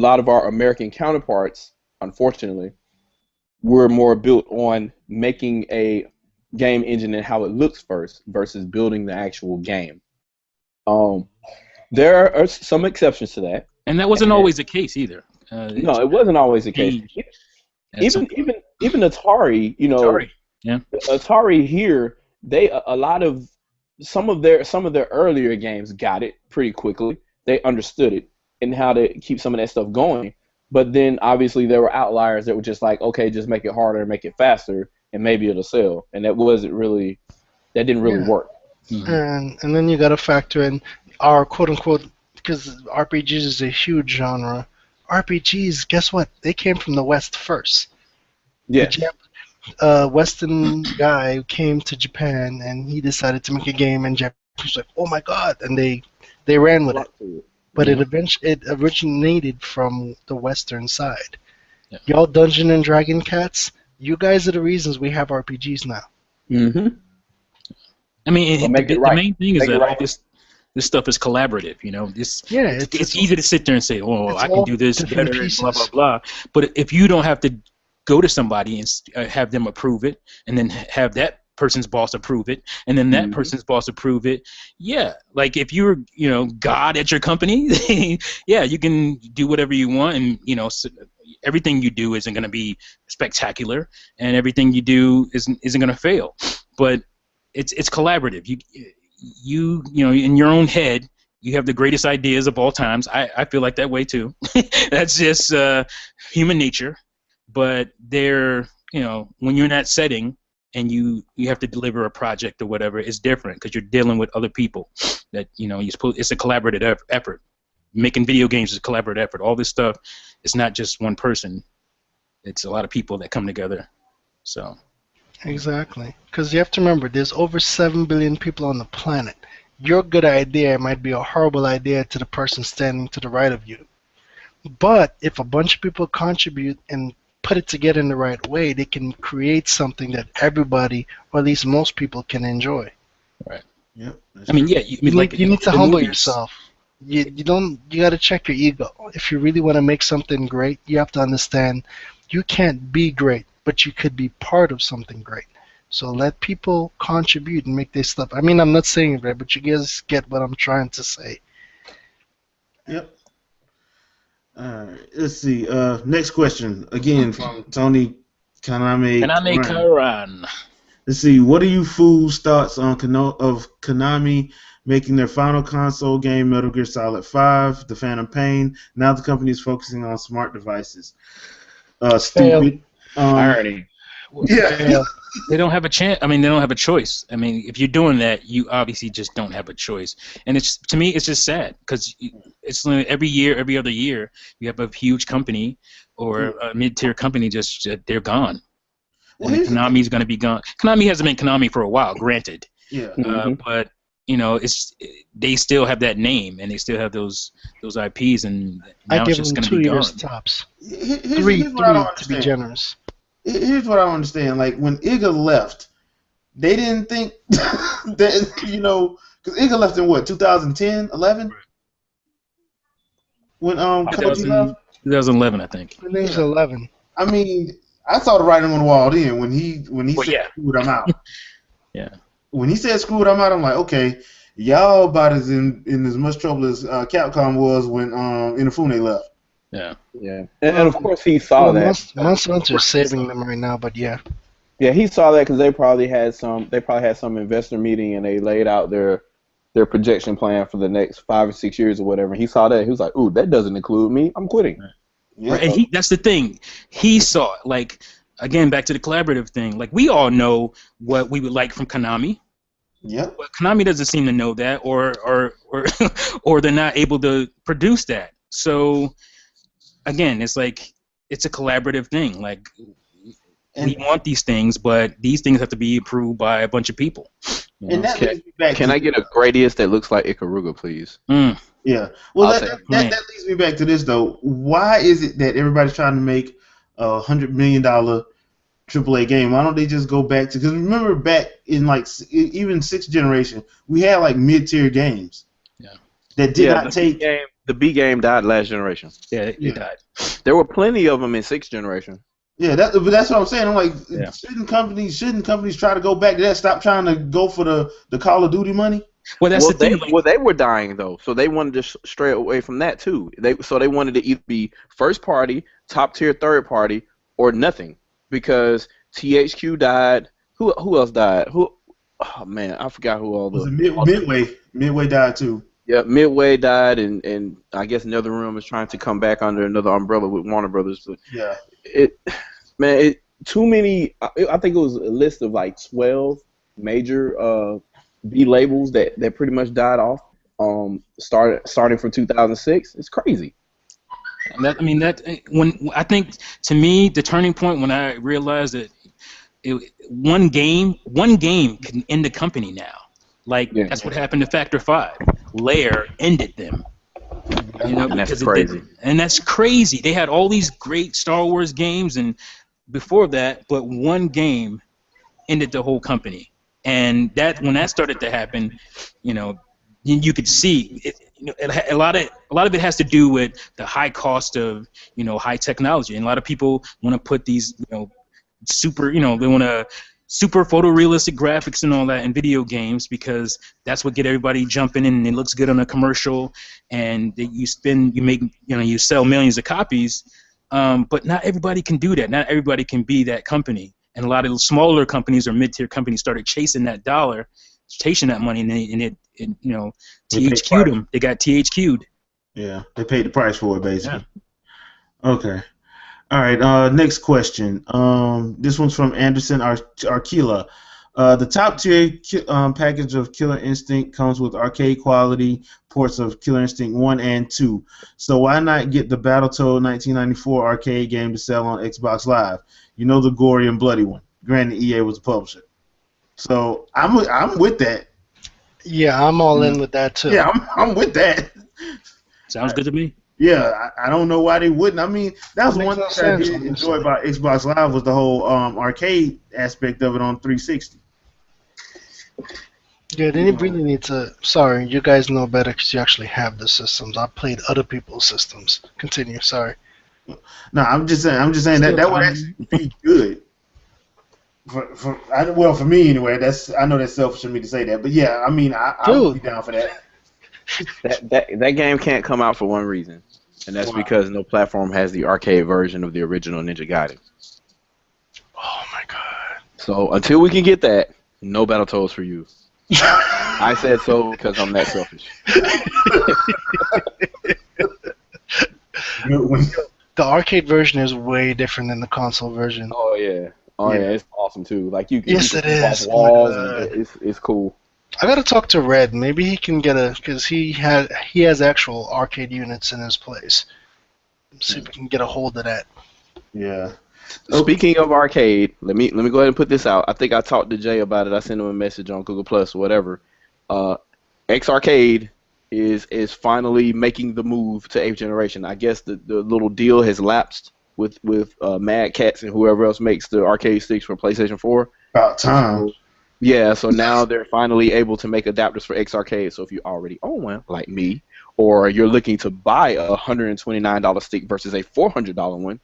lot of our American counterparts, unfortunately, were more built on making a game engine and how it looks first versus building the actual game. There are some exceptions to that. And that wasn't always the case either. No, it wasn't always the case. Even Atari, Atari. Yeah. Atari here, they a lot of some of their earlier games got it pretty quickly. They understood it and how to keep some of that stuff going. But then obviously there were outliers that were just like, okay, just make it harder, make it faster, and maybe it'll sell. And that didn't really work. And then you got to factor in our quote unquote, because RPGs is a huge genre. RPGs, guess what? They came from the West first. Yeah. Western guy came to Japan and he decided to make a game, and Japan was like, "Oh my God!" and they ran with it. But it originated from the Western side. Yeah. Y'all Dungeon and Dragon cats, you guys are the reasons we have RPGs now. Mm-hmm. I mean, Well, make it the right. main thing is Make it that right. this stuff is collaborative. It's easy to sit there and say, "Oh, I can do this different better," pieces. blah blah blah. But if you don't have to go to somebody and have them approve it, and then have that person's boss approve it, and then that person's boss approve it, like if you're God at your company, you can do whatever you want, and everything you do isn't going to be spectacular, and everything you do isn't going to fail, but it's collaborative. You in your own head, you have the greatest ideas of all times. I feel like that way too. That's just human nature. But when you're in that setting and you have to deliver a project or whatever, it's different because you're dealing with other people. That it's a collaborative effort. Making video games is a collaborative effort. All this stuff, it's not just one person. It's a lot of people that come together. So. Exactly. Because you have to remember, there's over 7 billion people on the planet. Your good idea might be a horrible idea to the person standing to the right of you. But if a bunch of people contribute and put it together in the right way, they can create something that everybody, or at least most people, can enjoy. Right. Yep. I mean, yeah. You need to humble yourself. You got to check your ego. If you really want to make something great, you have to understand you can't be great, but you could be part of something great. So let people contribute and make their stuff. I mean, I'm not saying it right, but you guys get what I'm trying to say. Yep. Let's see. Next question again from Tony Konami. Karan. Let's see. What are you fools' thoughts on Konami making their final console game, Metal Gear Solid 5, The Phantom Pain? Now the company is focusing on smart devices. Stupid. Irony. Yeah. They don't have a chance. I mean, they don't have a choice. I mean, if you're doing that, you obviously just don't have a choice. And to me, it's just sad because it's every year, every other year, you have a huge company or a mid-tier company they're gone. And Konami's going to be gone. Konami hasn't been Konami for a while, granted. Yeah. But they still have that name and they still have those IPs, and now I give it's just them going to 2 be years gone. tops. Here's what I don't to be understand. generous. Here's what I don't understand. Like when Iga left, they didn't think that because Iga left in what 2010, 11. When Koji left. 2011, I think. I think it was 11. I mean, I saw the writing on the wall then when he said screwed I'm out. Yeah. When he said screwed I'm out, I'm like, okay, y'all about as in as much trouble as Capcom was when Inafune left. Yeah. Yeah. And of course he saw that. Monster Hunter's saving them right now, but yeah. Yeah, he saw that because they probably had some investor meeting and they laid out their projection plan for the next 5 or 6 years or whatever. He saw that. He was like, ooh, that doesn't include me. I'm quitting. Yeah. Right, and that's the thing. He saw it. Like, again, back to the collaborative thing. Like, we all know what we would like from Konami. Yep. But Konami doesn't seem to know that, or or they're not able to produce that. So, again, it's like it's a collaborative thing. Like, we want these things, but these things have to be approved by a bunch of people. And that leads me back Can I get a Gradius that looks like Ikaruga, please? Yeah. Well, I'll that leads me back to this though. Why is it that everybody's trying to make $100 million AAA game? Why don't they just go back to? Because remember back in like even 6th generation, we had like mid-tier games. Yeah. That did not take. The B game died last generation. Yeah, it died. There were plenty of them in 6th generation. Yeah, but that's what I'm saying. I'm like, shouldn't companies try to go back to that? Stop trying to go for the Call of Duty money. Well, that's the thing. They were dying though, so they wanted to stray away from that too. They wanted to either be first party, top tier, third party, or nothing. Because THQ died. Who else died? Oh man, I forgot who all the Midway died too. Yeah, Midway died, and I guess NetherRealm is trying to come back under another umbrella with Warner Brothers. But yeah, too many. I think it was a list of like 12 major B labels that pretty much died off. Starting from 2006, it's crazy. I think to me the turning point when I realized that one game can end the company now. That's what happened to Factor 5. Lair ended them. And that's crazy. And that's crazy. They had all these great Star Wars games and before that, but one game ended the whole company. And when that started to happen, you could see it. A lot of it has to do with the high cost of high technology, and a lot of people want to put these super they want to super photorealistic graphics and all that in video games because that's what get everybody jumping in and it looks good on a commercial, and you sell millions of copies, but not everybody can do that. Not everybody can be that company, and a lot of the smaller companies or mid-tier companies started chasing that dollar, chasing that money, and it THQ'd them. They got THQ'd. Yeah, they paid the price for it basically. Yeah. Okay. All right. Next question. This one's from Anderson Arkila. The top tier package of Killer Instinct comes with arcade quality ports of Killer Instinct 1 and 2. So why not get the Battletoad 1994 arcade game to sell on Xbox Live? You know, the gory and bloody one. Granted, EA was the publisher. So I'm with that. Yeah, I'm all in with that too. Yeah, I'm with that. Sounds good to me. Yeah, I don't know why they wouldn't. I mean, that was one thing I did honestly. enjoy about Xbox Live was the whole arcade aspect of it on 360. Yeah, they really need to. Sorry, you guys know better because you actually have the systems. I played other people's systems. Continue. Sorry. No, I'm just saying that would actually be good. For me anyway. I know that's selfish of me to say that, but yeah, I mean, I would be down for that. That game can't come out for one reason, and that's because no platform has the arcade version of the original Ninja Gaiden. Oh my god. So until we can get that, no Battletoads for you. I said so because I'm that selfish. The arcade version is way different than the console version. Oh yeah. It's awesome too. Like you can Yes, it is. walls and it's cool. I gotta talk to Red. Maybe he can get because he has actual arcade units in his place. See if we can get a hold of that. Yeah. Speaking of arcade, let me go ahead and put this out. I think I talked to Jay about it. I sent him a message on Google Plus or whatever. X Arcade is finally making the move to 8th generation. I guess the little deal has lapsed with Mad Catz and whoever else makes the arcade sticks for PlayStation 4. About time. Yeah, so now they're finally able to make adapters for X Arcade. So if you already own one, like me, or you're looking to buy a $129 stick versus a $400 one,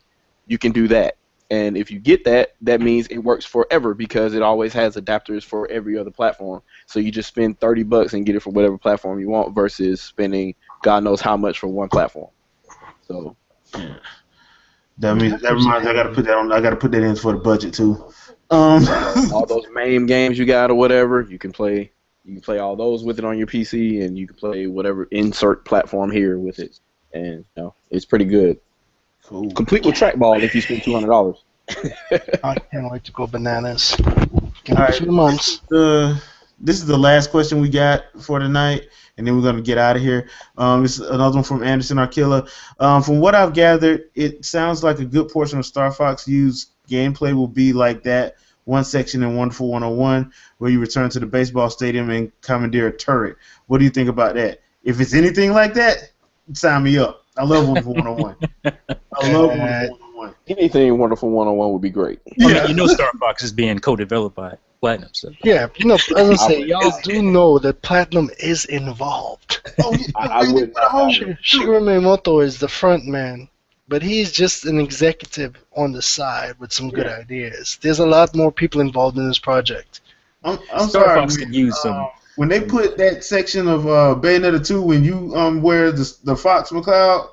you can do that. And if you get that, that means it works forever because it always has adapters for every other platform. So you just spend $30 and get it for whatever platform you want versus spending God knows how much for one platform. So that reminds me, I gotta put that on. I gotta put that in for the budget too. All those MAME games you got or whatever, you can play. You can play all those with it on your PC, and you can play whatever insert platform here with it, and it's pretty good. Cool. Complete with trackball if you spend $200. I can't wait to go bananas. All right, 2 months. This is the last question we got for tonight, and then we're gonna get out of here. This is another one from Anderson Arkilla. From what I've gathered, it sounds like a good portion of Star Fox U's gameplay will be like that one section in Wonderful 101 where you return to the baseball stadium and commandeer a turret. What do you think about that? If it's anything like that, sign me up. I love Wonderful 101. I love Wonderful 101. Anything Wonderful 101 would be great. I mean, Star Fox is being co-developed by Platinum. So. Yeah, as I say, y'all do know that Platinum is involved. Oh, yeah. I would Shigeru Miyamoto is the front man, but he's just an executive on the side with some good ideas. There's a lot more people involved in this project. I'm Star sorry, Fox could use some. When they put that section of Bayonetta 2 when you wear the Fox McCloud,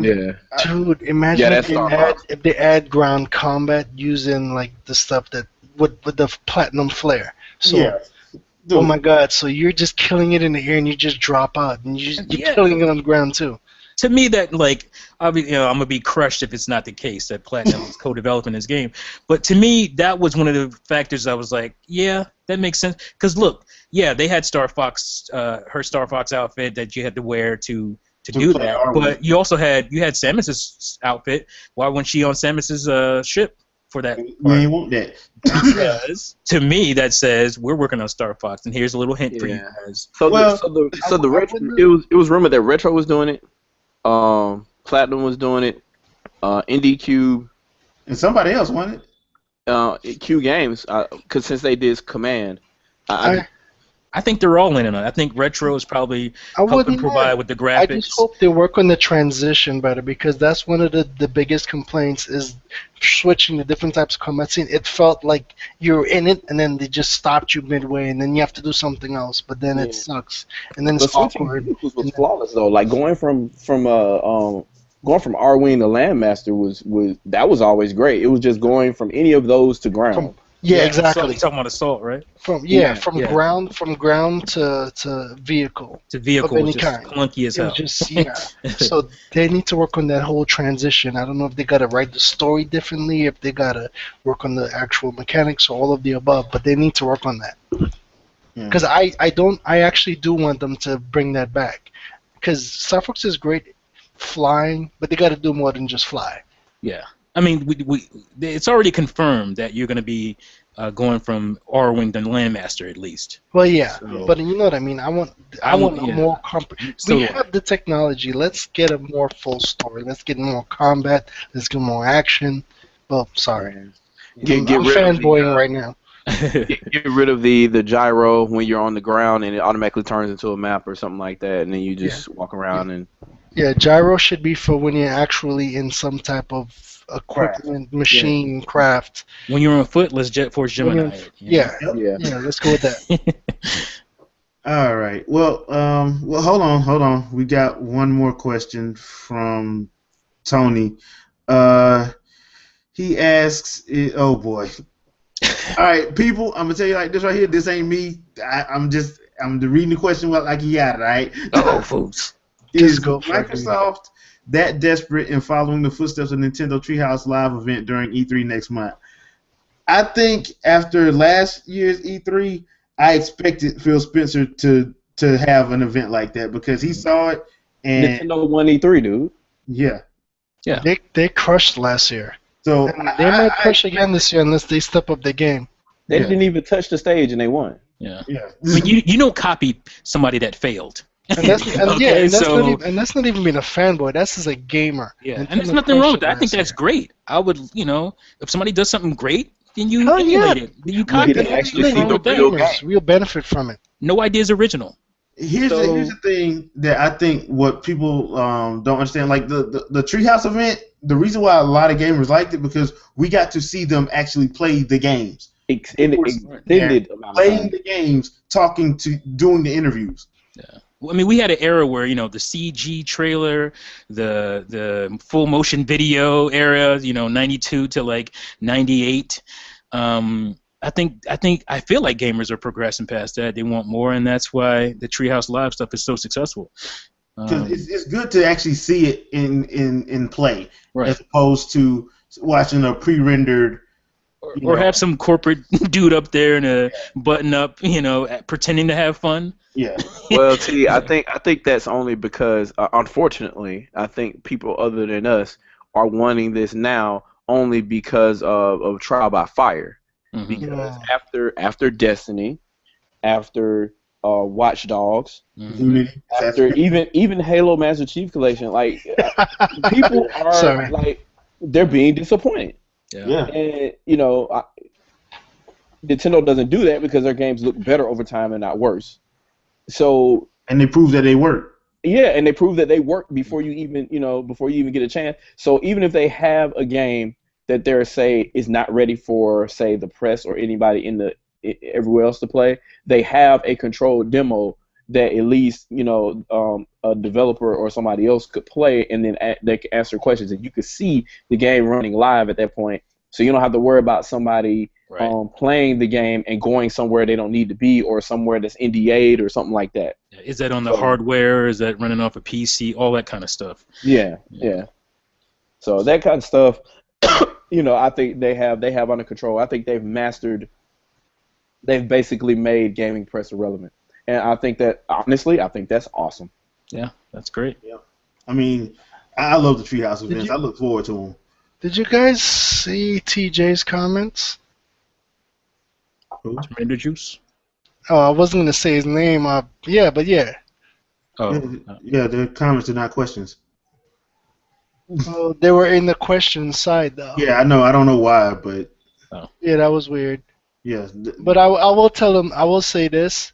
Dude, imagine if they add ground combat using like the stuff that with the platinum flare. So, yeah. Dude. Oh my God! So you're just killing it in the air and you just drop out and you're killing it on the ground too. To me, that I'm gonna be crushed if it's not the case that Platinum is co-developing this game. But to me, that was one of the factors I was like, yeah, that makes sense. Because look, yeah, they had Star Fox, her Star Fox outfit that you had to wear to do that. But you also had Samus's outfit. Why wasn't she on Samus's ship for that? We ain't want that. Because to me, that says we're working on Star Fox, and here's a little hint for you guys. So the retro, it was rumored that Retro was doing it. Platinum was doing it. Indie Cube. And somebody else wanted it. Q Games, because since they did Command, I think they're all in on it. I think Retro is probably helping provide with the graphics. I just hope they work on the transition better because that's one of the biggest complaints is switching to different types of combat scene. It felt like you're in it and then they just stopped you midway and then you have to do something else, but then it sucks and then it's awkward. It was flawless though. Like going from Arwing to Landmaster was always great. It was just going from any of those to ground. Yeah, So exactly. you're talking about assault, right? From Yeah, ground to vehicle The of vehicle was any just kind. clunky as It was hell. just So they need to work on that whole transition. I don't know if they gotta write the story differently, if they gotta work on the actual mechanics, or all of the above. But they need to work on that. Yeah. Because I actually do want them to bring that back. Because Star Fox is great flying, but they gotta do more than just fly. Yeah, I mean, it's already confirmed that you're going to be going from R-wing to Landmaster at least. Well, yeah, So- but you know what I mean. I want a more So We do I. have the technology. Let's get a more full story. Let's get more combat. Let's get more action. Well, sorry, Get I'm rid of fanboying right now. get rid of the gyro when you're on the ground and it automatically turns into a map or something like that, and then you just walk around and. Yeah, gyro should be for when you're actually in some type of equipment, machine, craft. When you're on foot, let's Jet Force When Gemini you're- it. You know? Yeah, Yeah. let's go with that. All right. Well, hold on. We got one more question from Tony. He asks, oh boy. All right, people, I'm gonna tell you like this right here. This ain't me. I'm reading the question like he got it. All right. Oh, fools. Is Just go for it, Microsoft that desperate in following the footsteps of Nintendo Treehouse Live event during E3 next month? I think after last year's E3, I expected Phil Spencer to have an event like that because he saw it and Nintendo won E3, dude. yeah. They crushed last year. So And they might crush again this year unless they step up their game. They Yeah. didn't even touch the stage and they won. Yeah. yeah. I mean, you don't copy somebody that failed. And that's Okay, so that's not even being a fanboy. That's just a gamer. yeah, Nintendo and there's nothing wrong with that. I crushed think it that's last great. I would, if somebody does something great, then you Hell yeah. emulate it. Then you copy can it. actually Nothing see wrong the with that. real Gamers, we'll benefit from it. No idea is original. Here's the thing that I think what people don't understand, like the Treehouse event. The reason why a lot of gamers liked it because we got to see them actually play the games, Extended amount of playing time. the games, doing the interviews. I mean, we had an era where the CG trailer, the full motion video era, 92 to like 98. I feel like gamers are progressing past that. They want more, and that's why the Treehouse Live stuff is so successful. Because it's good to actually see it in play, Right. as opposed to watching a pre-rendered. Or have some corporate dude up there in a button up, pretending to have fun. Yeah. Well, T, I think that's only because, unfortunately, I think people other than us are wanting this now only because of trial by fire. Mhm. Because after Destiny, after Watch Dogs, Unity. after even Halo Master Chief Collection, like people are Sorry. like they're being disappointed. Yeah. And Nintendo doesn't do that because their games look better over time and not worse. So And they prove that they work. yeah, and they prove that they work before you even get a chance. So even if they have a game that they're say is not ready for say the press or anybody everywhere else to play, they have a controlled demo that at least a developer or somebody else could play, and then they can answer questions, and you could see the game running live at that point. So you don't have to worry about somebody playing the game and going somewhere they don't need to be, or somewhere that's NDA'd or something like that. Is that on the hardware? Is that running off a PC? All that kind of stuff. Yeah. So that kind of stuff, I think they have under control. I think they've basically made gaming press irrelevant. And I think that, honestly, that's awesome. Yeah, that's great. Yeah. I mean, I love the Treehouse events. I look forward to them. Did you guys see TJ's comments? Tomato juice. Oh, I wasn't gonna say his name. Yeah, but yeah. Oh, Yeah, the comments are not questions. Well, they were in the question side though. Yeah, I know. I don't know why, but Yeah, that was weird. yeah. But I will tell him. I will say this.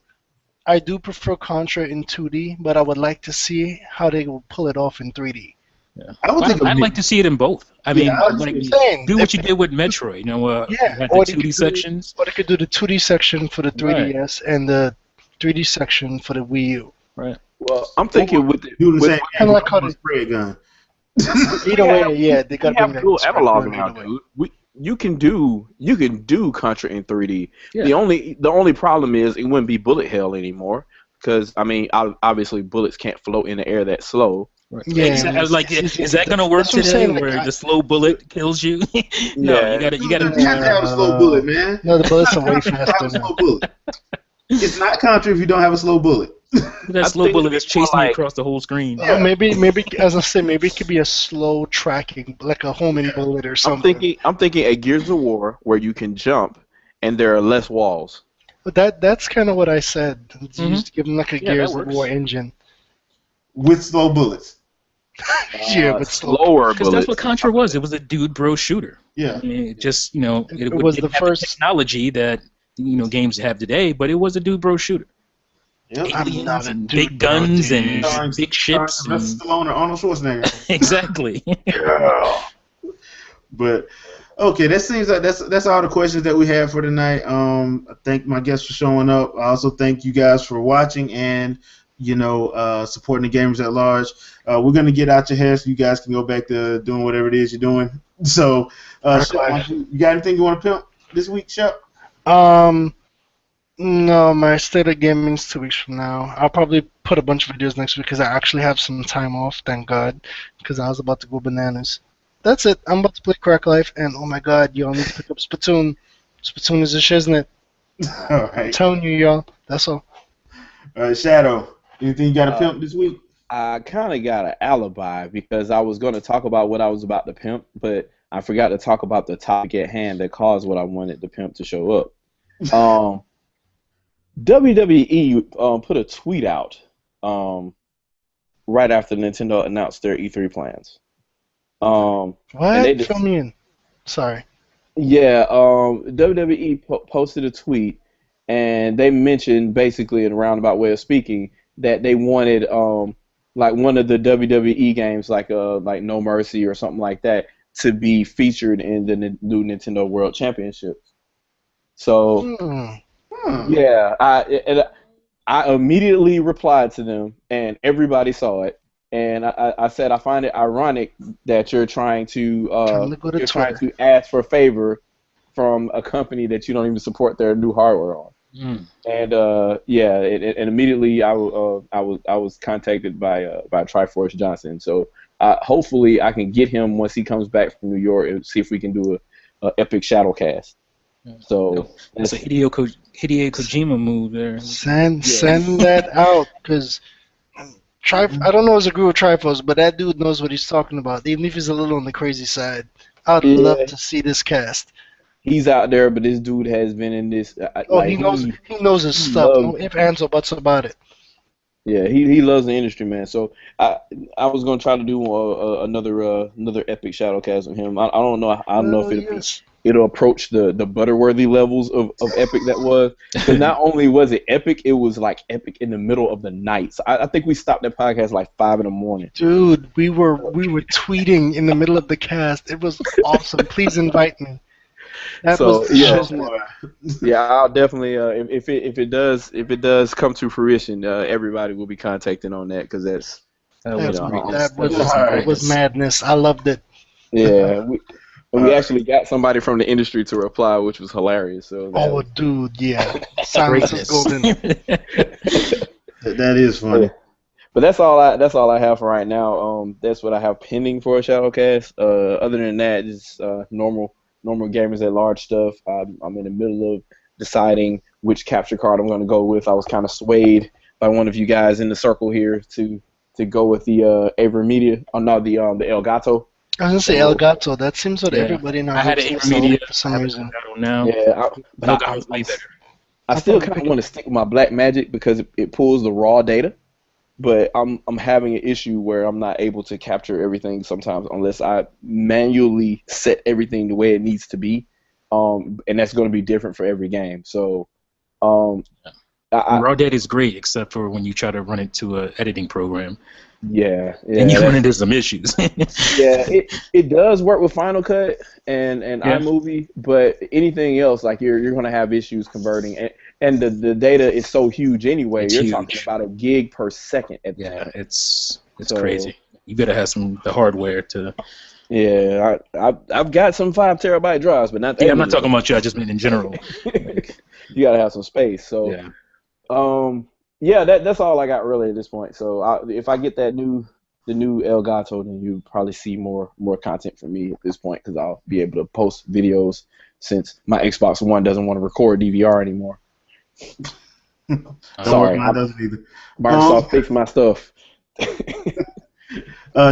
I do prefer Contra in 2D, but I would like to see how they will pull it off in 3D. yeah. I would think I'd like to see it in both. I mean, I was like, saying, do what you did with Metroid. Yeah, you had or the they could 2D do- sections. Or they could do the 2D section for the 3DS and the 3D section for the Wii U. Right. Well, I'm thinking with do the same kinda like how with they- spray gun. Either way, yeah, they we got to bring have that dual spec analog gun now, either way. dude. you can do Contra in 3D. Yeah. The only problem is it wouldn't be bullet hell anymore because I mean obviously bullets can't float in the air that slow. Right. Yeah, Exactly. I was like, is that gonna work that's what I'm today, saying, like, where the slow bullet kills you? No, Yeah. you gotta. You have to have a slow bullet, man. No, the bullets are way It's not faster Contra if you don't have a now. slow bullet. It's not Contra if you don't have a slow bullet. That I slow think bullet it'd is be more chasing you like- across the whole screen. Yeah. Maybe as I say, maybe it could be a slow tracking, like a homing bullet or I'm something. thinking a Gears of War where you can jump and there are less walls. But that's kind of what I said. It's Mhm. used to give them like a Yeah, Gears that of works. War engine. With slow bullets. Yeah, but slow. slower Because bullets. that's what Contra was. It was a dude bro shooter. Yeah. I mean, it just it It would was didn't the have first- the technology that games have today, but it was a dude bro shooter. Yep. I'm Aliens not a and dude big bro, guns dude. and Starring- big ships. starring And, Sylvester Stallone or Arnold Schwarzenegger. exactly. But okay, that seems like that's all the questions that we have for tonight. I thank my guests for showing up. I also thank you guys for watching and supporting the gamers at large. We're gonna get out your hair so you guys can go back to doing whatever it is you're doing. So, Shep, you got anything you want to pimp this week, Shep? No, my state of gaming is 2 weeks from now. I'll probably put a bunch of videos next week because I actually have some time off, thank God, because I was about to go bananas. That's it. I'm about to play Crack Life, and oh my God, y'all need to pick up Splatoon. Splatoon is a shiznit. All I'm right. telling you, y'all. That's all. All right, Shadow. Anything you got to pimp this week? I kind of got an alibi because I was going to talk about what I was about to pimp, but I forgot to talk about the topic at hand that caused what I wanted the pimp to show up. WWE put a tweet out right after Nintendo announced their E3 plans. And they What? just- Fill me in. Sorry. Yeah, WWE posted a tweet, and they mentioned basically in a roundabout way of speaking that they wanted like one of the WWE games, like No Mercy or something like that, to be featured in the new Nintendo World Championships. So yeah, I immediately replied to them, and everybody saw it. And I said I find it ironic that you're trying to trying to ask for a favor from a company that you don't even support their new hardware on. And and immediately I was contacted by Triforce Johnson. So hopefully I can get him once he comes back from New York and see if we can do a epic Shadowcast. So that's a Hideo Kojima move there. Send that out, because I don't know his agree with Triforce, but that dude knows what he's talking about. Even if he's a little on the crazy side, I'd love to see this cast. He's out there, but this dude has been in this. He knows his stuff. No ifs, ands, or buts about it. Yeah, he loves the industry, man. So I was gonna try to do another epic Shadowcast with him. I don't know. I don't know if it'll approach the Butterworthy levels of epic that was. Because not only was it epic, it was like epic in the middle of the night. So I think we stopped that podcast like 5 a.m. Dude, we were tweeting in the middle of the cast. It was awesome. Please invite me. Yeah, I'll definitely if it does come to fruition, everybody will be contacting on that because that was madness. I loved it. Yeah, we actually got somebody from the industry to reply, which was hilarious. So dude, yeah, silence is golden. That is funny. But that's all I have for right now. That's what I have pending for a Shadowcast. Other than that, just normal gamers at large stuff. I'm in the middle of deciding which capture card I'm going to go with. I was kind of swayed by one of you guys in the circle here to go with the Avery Media. Oh no, the Elgato. I was gonna say Elgato. That seems what everybody knows. I had an Avery Media for some reason. Now. Yeah, but Elgato's way better. I still kind of want to stick with my Black Magic because it pulls the raw data. But I'm having an issue where I'm not able to capture everything sometimes unless I manually set everything the way it needs to be, and that's going to be different for every game. So, raw data is great except for when you try to run it to an editing program. Yeah, and you run into some issues. Yeah, it does work with Final Cut and iMovie, but anything else like you're going to have issues converting. And the data is so huge anyway. You're talking about a gig per second. It's crazy. You gotta have the hardware to I've got some 5 terabyte drives, but not that. Yeah, I'm not talking about you. I just mean in general. You gotta have some space. So yeah. That's all I got really at this point. So if I get the new El Gato, then you'll probably see more content from me at this point, because I'll be able to post videos since my Xbox One doesn't want to record DVR anymore. Sorry, mine doesn't either. Microsoft fixed my stuff.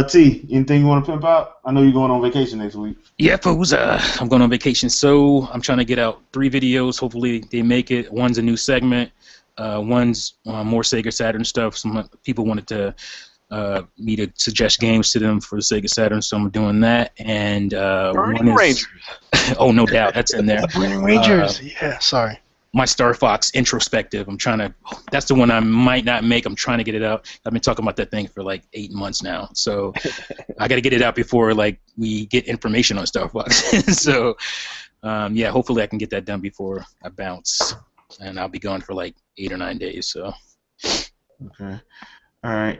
T, anything you want to pimp out? I know you're going on vacation next week. Yeah, folks, I'm going on vacation, so I'm trying to get out 3 videos. Hopefully they make it. One's a new segment. One's more Sega Saturn stuff. Some people wanted to me to suggest games to them for the Sega Saturn, so I'm doing that. And Burning Rangers. Oh, no doubt, that's in there. Burning Rangers. Yeah, sorry. My Star Fox introspective. That's the one I might not make. I'm trying to get it out. I've been talking about that thing for like 8 months now, so I got to get it out before we get information on Star Fox. So yeah, hopefully I can get that done before I bounce, and I'll be gone for like 8 or 9 days. So okay. All right.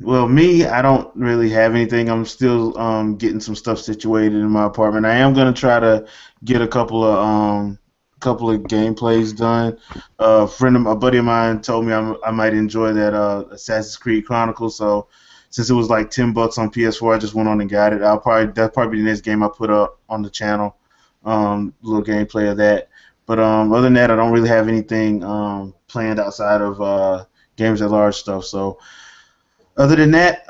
Well, me, I don't really have anything. I'm still getting some stuff situated in my apartment. I am gonna try to get a couple of gameplays done. A buddy of mine told me I might enjoy that Assassin's Creed Chronicles. So since it was like $10 on PS4, I just went on and got it. That'll probably be the next game I put up on the channel. Little gameplay of that. But other than that, I don't really have anything planned outside of Gamers at Large stuff. So other than that,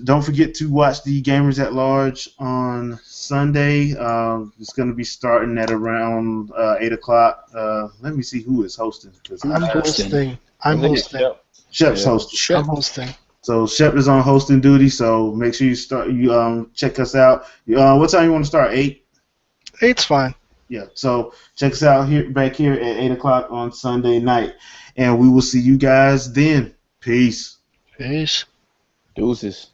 don't forget to watch the Gamers at Large on Sunday. It's going to be starting at around 8 o'clock. Let me see who is hosting. I'm hosting. Shep's hosting. I'm hosting. So Shep is on hosting duty. So make sure you check us out. What time you want to start? 8? 8's fine. Yeah. So check us out back here at 8 o'clock on Sunday night, and we will see you guys then. Peace. Peace. Deuces.